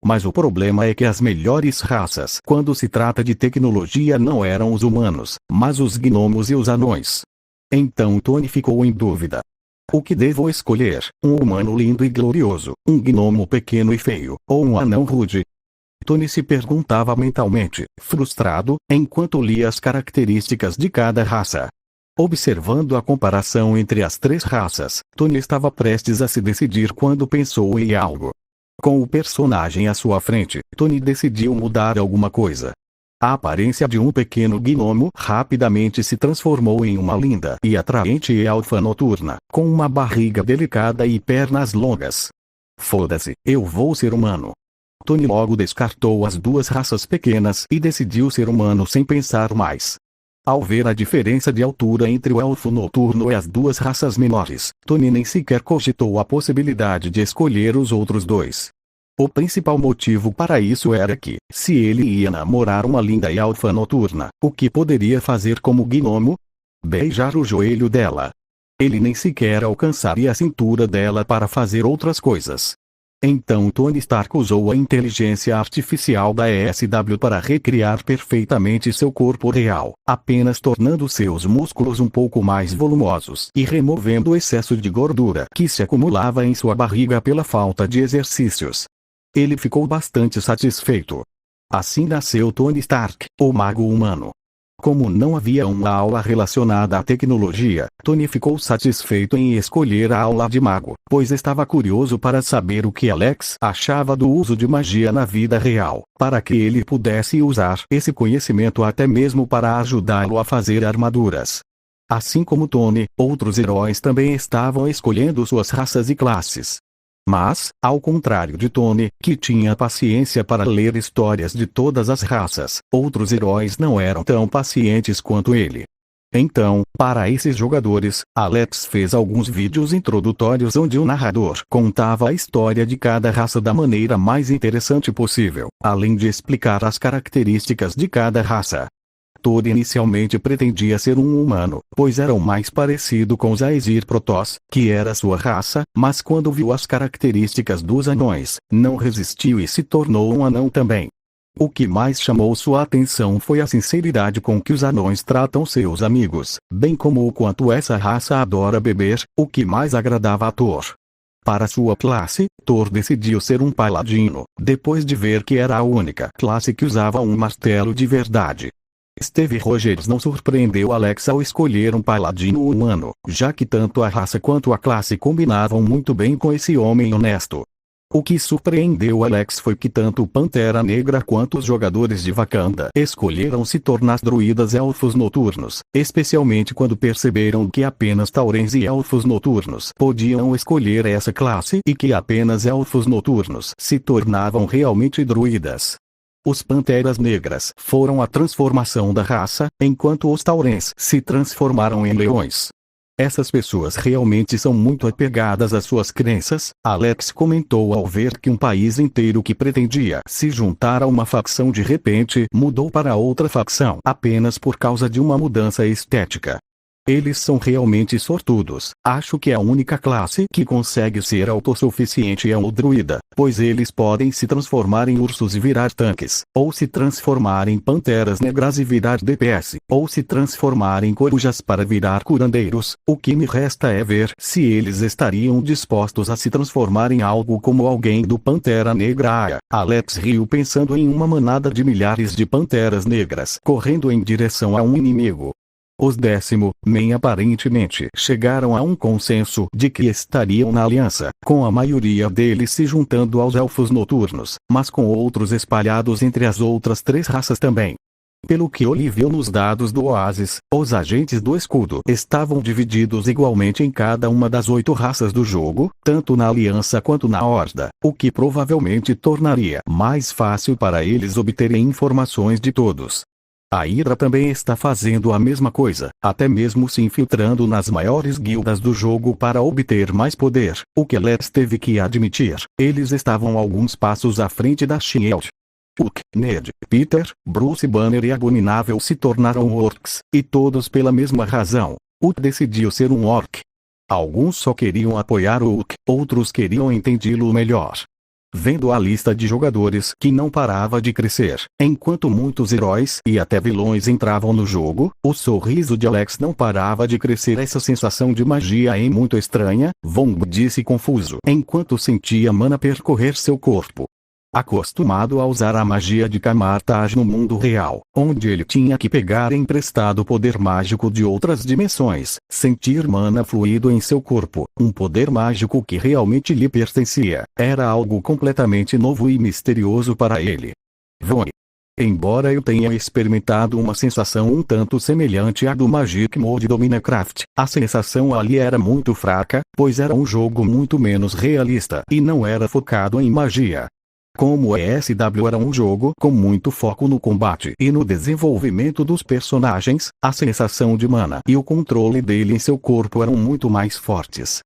Speaker 2: Mas o problema é que as melhores raças quando se trata de tecnologia não eram os humanos, mas os gnomos e os anões. Então Tony ficou em dúvida. O que devo escolher? Um humano lindo e glorioso, um gnomo pequeno e feio, ou um anão rude? Tony se perguntava mentalmente, frustrado, enquanto lia as características de cada raça. Observando a comparação entre as 3 raças, Tony estava prestes a se decidir quando pensou em algo. Com o personagem à sua frente, Tony decidiu mudar alguma coisa. A aparência de um pequeno gnomo rapidamente se transformou em uma linda e atraente elfa noturna, com uma barriga delicada e pernas longas. Foda-se, eu vou ser humano. Tony logo descartou as 2 raças pequenas e decidiu ser humano sem pensar mais. Ao ver a diferença de altura entre o elfo noturno e as 2 raças menores, Tony nem sequer cogitou a possibilidade de escolher os outros 2. O principal motivo para isso era que, se ele ia namorar uma linda elfa noturna, o que poderia fazer como gnomo? Beijar o joelho dela. Ele nem sequer alcançaria a cintura dela para fazer outras coisas. Então Tony Stark usou a inteligência artificial da ESW para recriar perfeitamente seu corpo real, apenas tornando seus músculos um pouco mais volumosos e removendo o excesso de gordura que se acumulava em sua barriga pela falta de exercícios. Ele ficou bastante satisfeito. Assim nasceu Tony Stark, o mago humano. Como não havia uma aula relacionada à tecnologia, Tony ficou satisfeito em escolher a aula de mago, pois estava curioso para saber o que Alex achava do uso de magia na vida real, para que ele pudesse usar esse conhecimento até mesmo para ajudá-lo a fazer armaduras. Assim como Tony, outros heróis também estavam escolhendo suas raças e classes. Mas, ao contrário de Tony, que tinha paciência para ler histórias de todas as raças, outros heróis não eram tão pacientes quanto ele. Então, para esses jogadores, Alex fez alguns vídeos introdutórios onde o narrador contava a história de cada raça da maneira mais interessante possível, além de explicar as características de cada raça. Thor inicialmente pretendia ser um humano, pois era o mais parecido com os Aesir Protoss, que era sua raça, mas quando viu as características dos anões, não resistiu e se tornou um anão também. O que mais chamou sua atenção foi a sinceridade com que os anões tratam seus amigos, bem como o quanto essa raça adora beber, o que mais agradava a Thor. Para sua classe, Thor decidiu ser um paladino, depois de ver que era a única classe que usava um martelo de verdade. Steve Rogers não surpreendeu Alex ao escolher um paladino humano, já que tanto a raça quanto a classe combinavam muito bem com esse homem honesto. O que surpreendeu Alex foi que tanto o Pantera Negra quanto os jogadores de Wakanda escolheram se tornar druidas elfos noturnos, especialmente quando perceberam que apenas taurens e elfos noturnos podiam escolher essa classe e que apenas elfos noturnos se tornavam realmente druidas. Os Panteras Negras foram a transformação da raça, enquanto os taurens se transformaram em leões. Essas pessoas realmente são muito apegadas às suas crenças, Alex comentou ao ver que um país inteiro que pretendia se juntar a uma facção de repente mudou para outra facção apenas por causa de uma mudança estética. Eles são realmente sortudos. Acho que a única classe que consegue ser autossuficiente é o druida, pois eles podem se transformar em ursos e virar tanques, ou se transformar em panteras negras e virar DPS, ou se transformar em corujas para virar curandeiros. O que me resta é ver se eles estariam dispostos a se transformar em algo como alguém do Pantera Negra. Alex riu pensando em uma manada de milhares de panteras negras correndo em direção a um inimigo. Os 10th-Men aparentemente chegaram a um consenso de que estariam na aliança, com a maioria deles se juntando aos elfos noturnos, mas com outros espalhados entre as outras 3 raças também. Pelo que Oli viu nos dados do Oasis, os agentes do escudo estavam divididos igualmente em cada uma das 8 raças do jogo, tanto na aliança quanto na horda, o que provavelmente tornaria mais fácil para eles obterem informações de todos. A Hydra também está fazendo a mesma coisa, até mesmo se infiltrando nas maiores guildas do jogo para obter mais poder, o que Alex teve que admitir. Eles estavam alguns passos à frente da Shield. Hulk, Ned, Peter, Bruce Banner e Abominável se tornaram orcs, e todos pela mesma razão. Hulk decidiu ser um orc. Alguns só queriam apoiar o Hulk, outros queriam entendê-lo melhor. Vendo a lista de jogadores que não parava de crescer, enquanto muitos heróis e até vilões entravam no jogo, o sorriso de Alex não parava de crescer. Essa sensação de magia é muito estranha, Von disse confuso, enquanto sentia mana percorrer seu corpo. Acostumado a usar a magia de Kamar-Taj no mundo real, onde ele tinha que pegar emprestado poder mágico de outras dimensões, sentir mana fluido em seu corpo, um poder mágico que realmente lhe pertencia, era algo completamente novo e misterioso para ele. Von. Embora eu tenha experimentado uma sensação um tanto semelhante à do Magic Mode do Minecraft, a sensação ali era muito fraca, pois era um jogo muito menos realista e não era focado em magia. Como o ESW era um jogo com muito foco no combate e no desenvolvimento dos personagens, a sensação de mana e o controle dele em seu corpo eram muito mais fortes.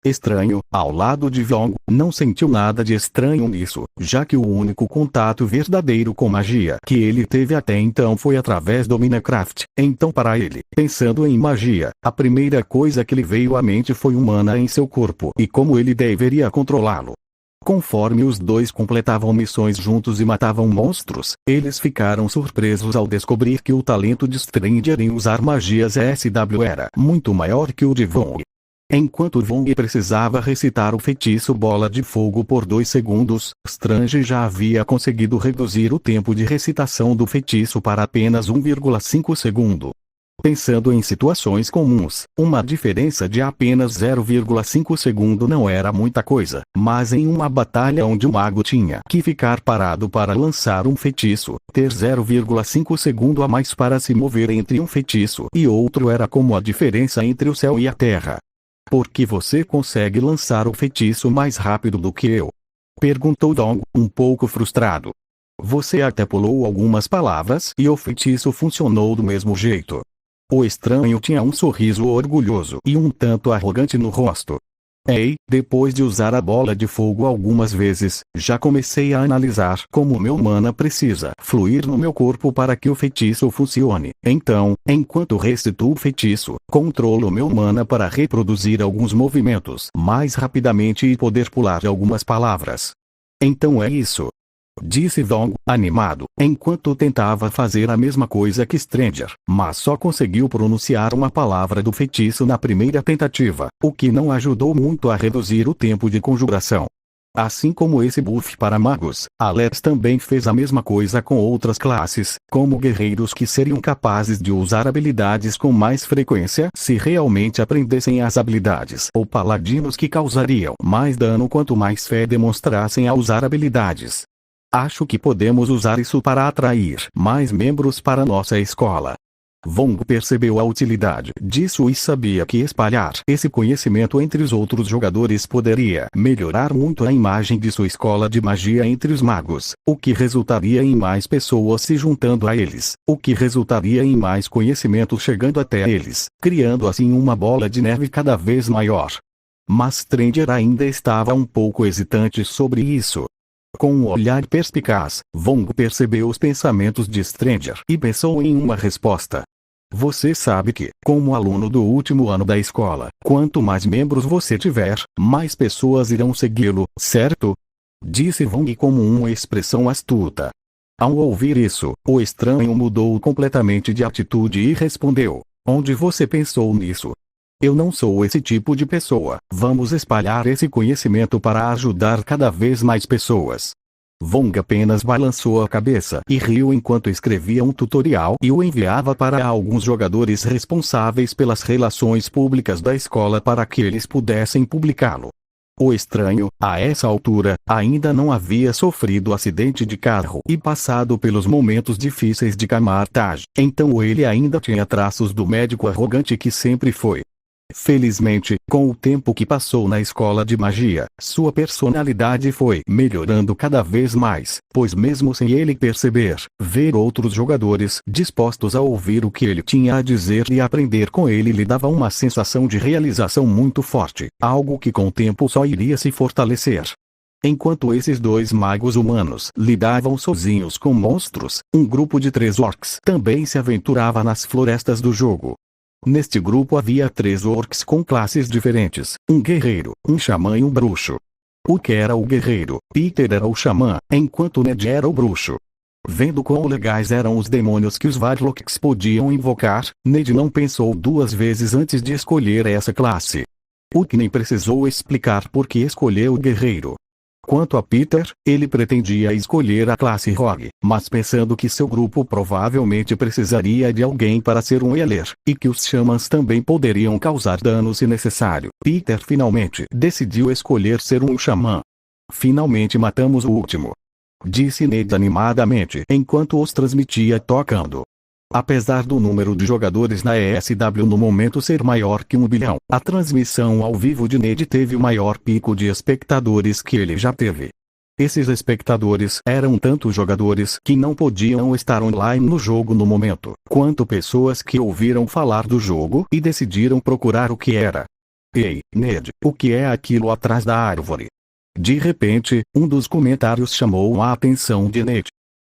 Speaker 2: Estranho, ao lado de Von, não sentiu nada de estranho nisso, já que o único contato verdadeiro com magia que ele teve até então foi através do Minecraft. Então para ele, pensando em magia, a primeira coisa que lhe veio à mente foi o mana em seu corpo e como ele deveria controlá-lo. Conforme os dois completavam missões juntos e matavam monstros, eles ficaram surpresos ao descobrir que o talento de Stranger em usar magias SW era muito maior que o de Von. Enquanto Von precisava recitar o feitiço Bola de Fogo por 2 segundos, Stranger já havia conseguido reduzir o tempo de recitação do feitiço para apenas 1,5 segundo. Pensando em situações comuns, uma diferença de apenas 0,5 segundo não era muita coisa, mas em uma batalha onde o mago tinha que ficar parado para lançar um feitiço, ter 0,5 segundo a mais para se mover entre um feitiço e outro era como a diferença entre o céu e a terra. Por que você consegue lançar o feitiço mais rápido do que eu? Perguntou Dong, um pouco frustrado. Você até pulou algumas palavras e o feitiço funcionou do mesmo jeito. O estranho tinha um sorriso orgulhoso e um tanto arrogante no rosto. Ei, depois de usar a bola de fogo algumas vezes, já comecei a analisar como meu mana precisa fluir no meu corpo para que o feitiço funcione. Então, enquanto restituo o feitiço, controlo meu mana para reproduzir alguns movimentos mais rapidamente e poder pular algumas palavras. Então é isso, disse Dong, animado, enquanto tentava fazer a mesma coisa que Stranger, mas só conseguiu pronunciar uma palavra do feitiço na primeira tentativa, o que não ajudou muito a reduzir o tempo de conjuração. Assim como esse buff para magos, Alex também fez a mesma coisa com outras classes, como guerreiros que seriam capazes de usar habilidades com mais frequência se realmente aprendessem as habilidades, ou paladinos que causariam mais dano quanto mais fé demonstrassem a usar habilidades. Acho que podemos usar isso para atrair mais membros para nossa escola. Vong percebeu a utilidade disso e sabia que espalhar esse conhecimento entre os outros jogadores poderia melhorar muito a imagem de sua escola de magia entre os magos, o que resultaria em mais pessoas se juntando a eles, o que resultaria em mais conhecimento chegando até eles, criando assim uma bola de neve cada vez maior. Mas Stranger ainda estava um pouco hesitante sobre isso. Com um olhar perspicaz, Vong percebeu os pensamentos de Stranger e pensou em uma resposta. Você sabe que, como aluno do último ano da escola, quanto mais membros você tiver, mais pessoas irão segui-lo, certo? Disse Vong como uma expressão astuta. Ao ouvir isso, o estranho mudou completamente de atitude e respondeu: onde você pensou nisso? Eu não sou esse tipo de pessoa. Vamos espalhar esse conhecimento para ajudar cada vez mais pessoas. Vong apenas balançou a cabeça e riu enquanto escrevia um tutorial e o enviava para alguns jogadores responsáveis pelas relações públicas da escola para que eles pudessem publicá-lo. O estranho, a essa altura, ainda não havia sofrido acidente de carro e passado pelos momentos difíceis de Camartage, então ele ainda tinha traços do médico arrogante que sempre foi. Felizmente, com o tempo que passou na escola de magia, sua personalidade foi melhorando cada vez mais, pois mesmo sem ele perceber, ver outros jogadores dispostos a ouvir o que ele tinha a dizer e aprender com ele lhe dava uma sensação de realização muito forte, algo que com o tempo só iria se fortalecer. Enquanto esses dois magos humanos lidavam sozinhos com monstros, um grupo de 3 orcs também se aventurava nas florestas do jogo. Neste grupo havia 3 orcs com classes diferentes, um guerreiro, um xamã e um bruxo. O que era o guerreiro, Peter era o xamã, enquanto Ned era o bruxo. Vendo quão legais eram os demônios que os Varlocks podiam invocar, Ned não pensou 2 vezes antes de escolher essa classe. O que nem precisou explicar por que escolheu o guerreiro. Quanto a Peter, ele pretendia escolher a classe Rogue, mas pensando que seu grupo provavelmente precisaria de alguém para ser um healer, e que os xamãs também poderiam causar dano se necessário, Peter finalmente decidiu escolher ser um xamã. Finalmente matamos o último, disse Ned animadamente enquanto os transmitia tocando. Apesar do número de jogadores na ESW no momento ser maior que 1 bilhão, a transmissão ao vivo de Ned teve o maior pico de espectadores que ele já teve. Esses espectadores eram tanto jogadores que não podiam estar online no jogo no momento, quanto pessoas que ouviram falar do jogo e decidiram procurar o que era. Ei, Ned, o que é aquilo atrás da árvore? De repente, um dos comentários chamou a atenção de Ned.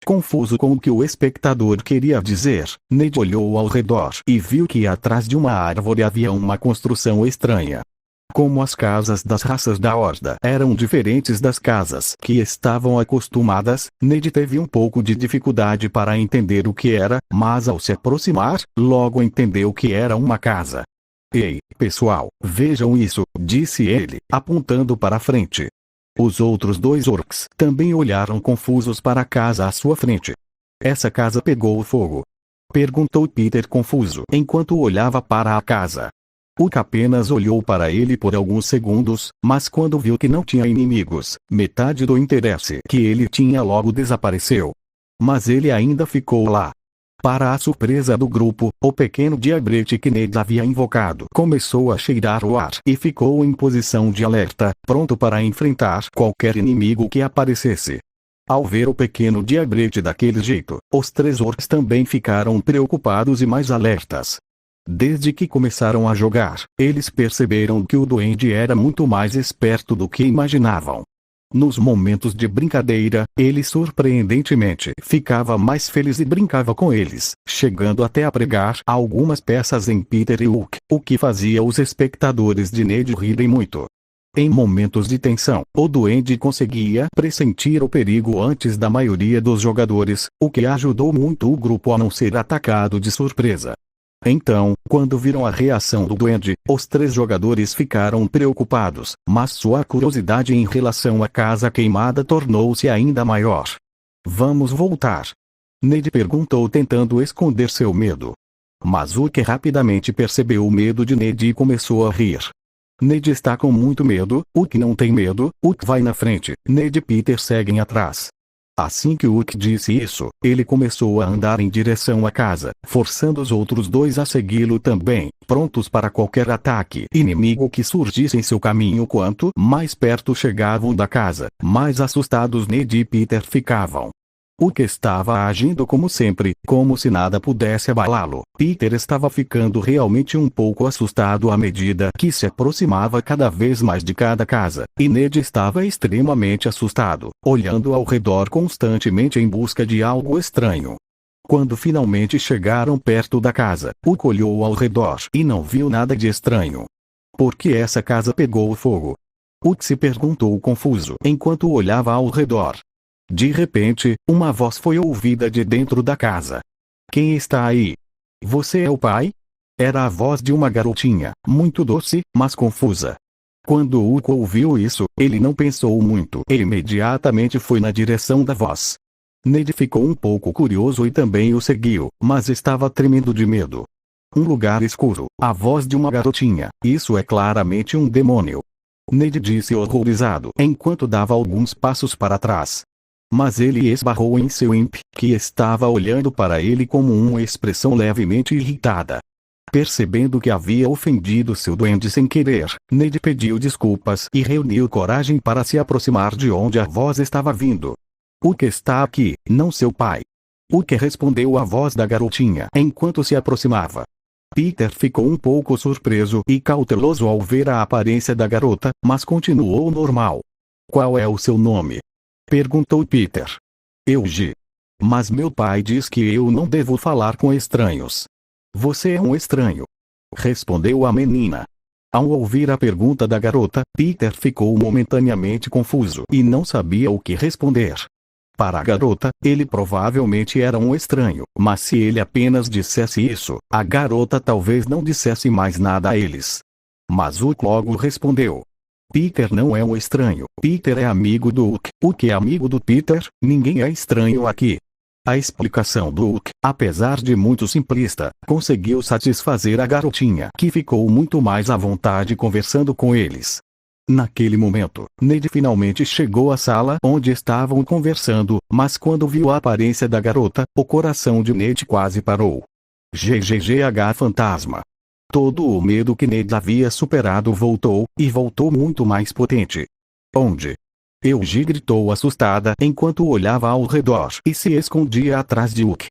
Speaker 2: Confuso com o que o espectador queria dizer, Ned olhou ao redor e viu que atrás de uma árvore havia uma construção estranha. Como as casas das raças da Horda eram diferentes das casas que estavam acostumadas, Ned teve um pouco de dificuldade para entender o que era, mas ao se aproximar, logo entendeu que era uma casa. Ei, pessoal, vejam isso, disse ele, apontando para a frente. Os outros 2 orcs também olharam confusos para a casa à sua frente. Essa casa pegou fogo? Perguntou Peter confuso enquanto olhava para a casa. Hulk apenas olhou para ele por alguns segundos, mas quando viu que não tinha inimigos, metade do interesse que ele tinha logo desapareceu. Mas ele ainda ficou lá. Para a surpresa do grupo, o pequeno diabrete que Ned havia invocado começou a cheirar o ar e ficou em posição de alerta, pronto para enfrentar qualquer inimigo que aparecesse. Ao ver o pequeno diabrete daquele jeito, os 3 orcs também ficaram preocupados e mais alertas. Desde que começaram a jogar, eles perceberam que o duende era muito mais esperto do que imaginavam. Nos momentos de brincadeira, ele surpreendentemente ficava mais feliz e brincava com eles, chegando até a pregar algumas peças em Peter e Hook, o que fazia os espectadores de Ned rirem muito. Em momentos de tensão, o duende conseguia pressentir o perigo antes da maioria dos jogadores, o que ajudou muito o grupo a não ser atacado de surpresa. Então, quando viram a reação do duende, os 3 jogadores ficaram preocupados, mas sua curiosidade em relação à casa queimada tornou-se ainda maior. Vamos voltar? Ned perguntou tentando esconder seu medo. Mas Hook rapidamente percebeu o medo de Ned e começou a rir. Ned está com muito medo, Hook não tem medo, Hook vai na frente, Ned e Peter seguem atrás. Assim que Hook disse isso, ele começou a andar em direção à casa, forçando os outros 2 a segui-lo também, prontos para qualquer ataque inimigo que surgisse em seu caminho. Quanto mais perto chegavam da casa, mais assustados Ned e Peter ficavam. Hook estava agindo como sempre, como se nada pudesse abalá-lo. Peter estava ficando realmente um pouco assustado à medida que se aproximava cada vez mais de cada casa, e Ned estava extremamente assustado, olhando ao redor constantemente em busca de algo estranho. Quando finalmente chegaram perto da casa, Hook olhou ao redor e não viu nada de estranho. Por que essa casa pegou fogo? Hook se perguntou confuso enquanto olhava ao redor. De repente, uma voz foi ouvida de dentro da casa. Quem está aí? Você é o pai? Era a voz de uma garotinha, muito doce, mas confusa. Quando Hook ouviu isso, ele não pensou muito e imediatamente foi na direção da voz. Ned ficou um pouco curioso e também o seguiu, mas estava tremendo de medo. Um lugar escuro, a voz de uma garotinha, isso é claramente um demônio. Ned disse horrorizado enquanto dava alguns passos para trás. Mas ele esbarrou em seu imp, que estava olhando para ele com uma expressão levemente irritada. Percebendo que havia ofendido seu duende sem querer, Ned pediu desculpas e reuniu coragem para se aproximar de onde a voz estava vindo. Hook está aqui, não seu pai. Hook respondeu a voz da garotinha enquanto se aproximava. Peter ficou um pouco surpreso e cauteloso ao ver a aparência da garota, mas continuou normal. Qual é o seu nome? Perguntou Peter. Eugene. Mas meu pai diz que eu não devo falar com estranhos. Você é um estranho. Respondeu a menina. Ao ouvir a pergunta da garota, Peter ficou momentaneamente confuso e não sabia o que responder. Para a garota, ele provavelmente era um estranho, mas se ele apenas dissesse isso, a garota talvez não dissesse mais nada a eles. Mas Hook logo respondeu. Peter não é um estranho, Peter é amigo do Hook. Hook é amigo do Peter, ninguém é estranho aqui. A explicação do Hook, apesar de muito simplista, conseguiu satisfazer a garotinha, que ficou muito mais à vontade conversando com eles. Naquele momento, Ned finalmente chegou à sala onde estavam conversando, mas quando viu a aparência da garota, o coração de Ned quase parou. GGGH fantasma. Todo o medo que Ned havia superado voltou, e voltou muito mais potente. Onde? Eugene gritou assustada enquanto olhava ao redor e se escondia atrás de Hook.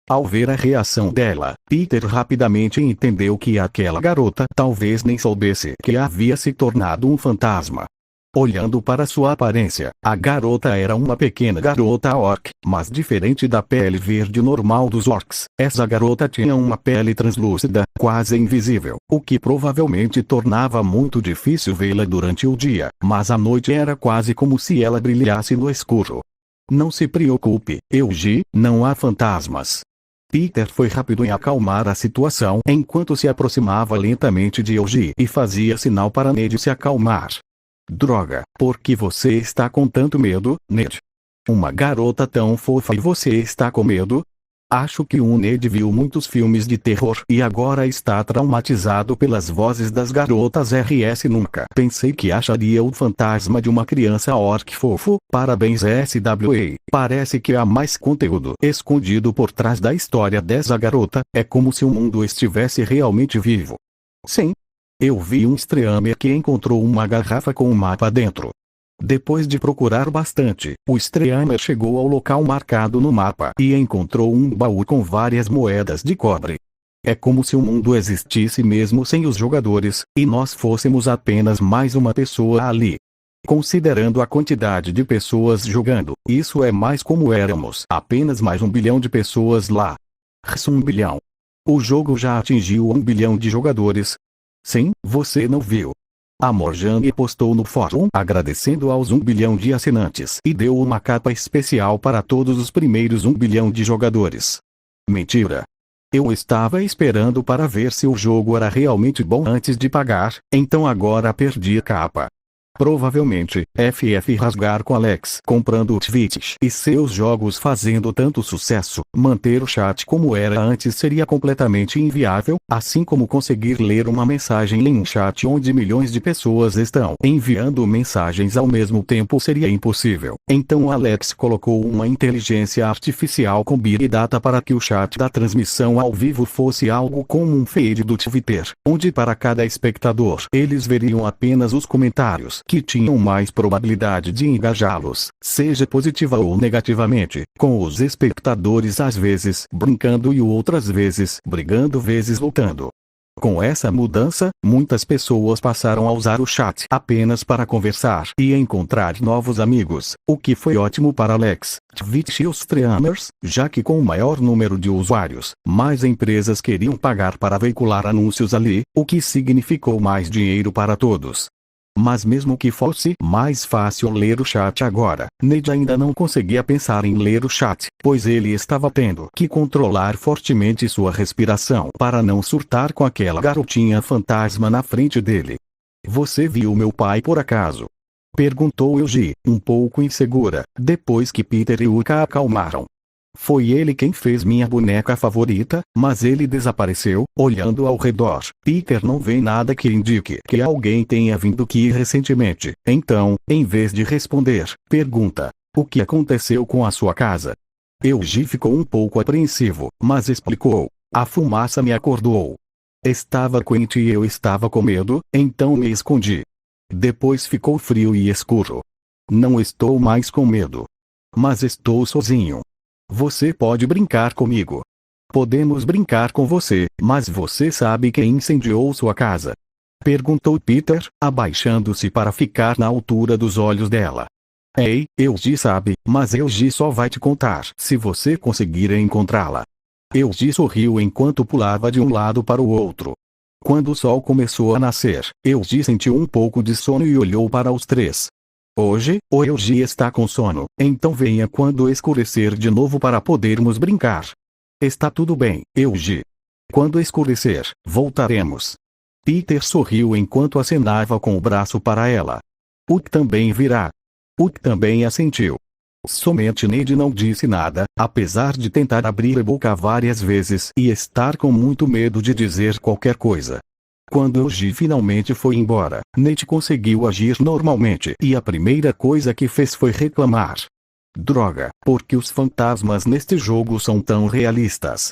Speaker 2: Ao ver a reação dela, Peter rapidamente entendeu que aquela garota talvez nem soubesse que havia se tornado um fantasma. Olhando para sua aparência, a garota era uma pequena garota orc, mas diferente da pele verde normal dos orcs, essa garota tinha uma pele translúcida, quase invisível, o que provavelmente tornava muito difícil vê-la durante o dia, mas à noite era quase como se ela brilhasse no escuro. Não se preocupe, Eugene, não há fantasmas. Peter foi rápido em acalmar a situação enquanto se aproximava lentamente de Eugene e fazia sinal para Ned se acalmar. Droga, por que você está com tanto medo, Ned? Uma garota tão fofa e você está com medo? Acho que o Ned viu muitos filmes de terror e agora está traumatizado pelas vozes das garotas RS. Nunca pensei que acharia o fantasma de uma criança orc fofo. Parabéns SWA. Parece que há mais conteúdo escondido por trás da história dessa garota. É como se o mundo estivesse realmente vivo. Sim. Eu vi um streamer que encontrou uma garrafa com um mapa dentro. Depois de procurar bastante, o streamer chegou ao local marcado no mapa e encontrou um baú com várias moedas de cobre. É como se o mundo existisse mesmo sem os jogadores, e nós fôssemos apenas mais uma pessoa ali. Considerando a quantidade de pessoas jogando, isso é mais como éramos apenas mais 1 bilhão de pessoas lá. 1 bilhão. O jogo já atingiu 1 bilhão de jogadores. Sim, você não viu. A Morjane postou no fórum agradecendo aos 1 bilhão de assinantes e deu uma capa especial para todos os primeiros 1 bilhão de jogadores. Mentira. Eu estava esperando para ver se o jogo era realmente bom antes de pagar, então agora perdi a capa. Provavelmente, FF rasgar com Alex comprando tweets e seus jogos fazendo tanto sucesso, manter o chat como era antes seria completamente inviável, assim como conseguir ler uma mensagem em um chat onde milhões de pessoas estão enviando mensagens ao mesmo tempo seria impossível. Então Alex colocou uma inteligência artificial com Big Data para que o chat da transmissão ao vivo fosse algo como um feed do Twitter, onde para cada espectador eles veriam apenas os comentários que tinham mais probabilidade de engajá-los, seja positiva ou negativamente, com os espectadores às vezes brincando e outras vezes brigando vezes lutando. Com essa mudança, muitas pessoas passaram a usar o chat apenas para conversar e encontrar novos amigos, o que foi ótimo para Alex, Twitch e os streamers, já que com o maior número de usuários, mais empresas queriam pagar para veicular anúncios ali, o que significou mais dinheiro para todos. Mas mesmo que fosse mais fácil ler o chat agora, Ned ainda não conseguia pensar em ler o chat, pois ele estava tendo que controlar fortemente sua respiração para não surtar com aquela garotinha fantasma na frente dele. Você viu meu pai por acaso? Perguntou Eugene, um pouco insegura, depois que Peter e Uka acalmaram. Foi ele quem fez minha boneca favorita, mas ele desapareceu, olhando ao redor. Peter não vê nada que indique que alguém tenha vindo aqui recentemente. Então, em vez de responder, pergunta: o que aconteceu com a sua casa? Eugene ficou um pouco apreensivo, mas explicou: a fumaça me acordou. Estava quente e eu estava com medo, então me escondi. Depois ficou frio e escuro. Não estou mais com medo. Mas estou sozinho. Você pode brincar comigo. Podemos brincar com você, mas você sabe quem incendiou sua casa? Perguntou Peter, abaixando-se para ficar na altura dos olhos dela. Ei, Eugene sabe, mas Eugene só vai te contar se você conseguir encontrá-la. Eugene sorriu enquanto pulava de um lado para o outro. Quando o sol começou a nascer, Eugene sentiu um pouco de sono e olhou para os três. Hoje, o Eugene está com sono, então venha quando escurecer de novo para podermos brincar. Está tudo bem, Eugene. Quando escurecer, voltaremos. Peter sorriu enquanto acenava com o braço para ela. Uck também virá. Uck também assentiu. Somente Ned não disse nada, apesar de tentar abrir a boca várias vezes e estar com muito medo de dizer qualquer coisa. Quando Eugene finalmente foi embora, Ned conseguiu agir normalmente e a primeira coisa que fez foi reclamar. Droga, porque os fantasmas neste jogo são tão realistas.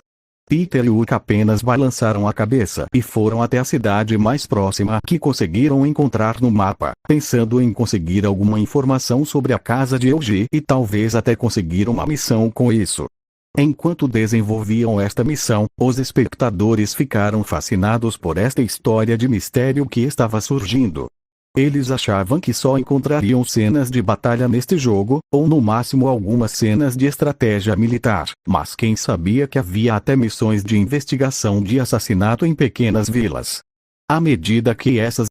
Speaker 2: Peter e Uka apenas balançaram a cabeça e foram até a cidade mais próxima que conseguiram encontrar no mapa, pensando em conseguir alguma informação sobre a casa de Eugene e talvez até conseguir uma missão com isso. Enquanto desenvolviam esta missão, os espectadores ficaram fascinados por esta história de mistério que estava surgindo. Eles achavam que só encontrariam cenas de batalha neste jogo, ou no máximo algumas cenas de estratégia militar, mas quem sabia que havia até missões de investigação de assassinato em pequenas vilas. À medida que essas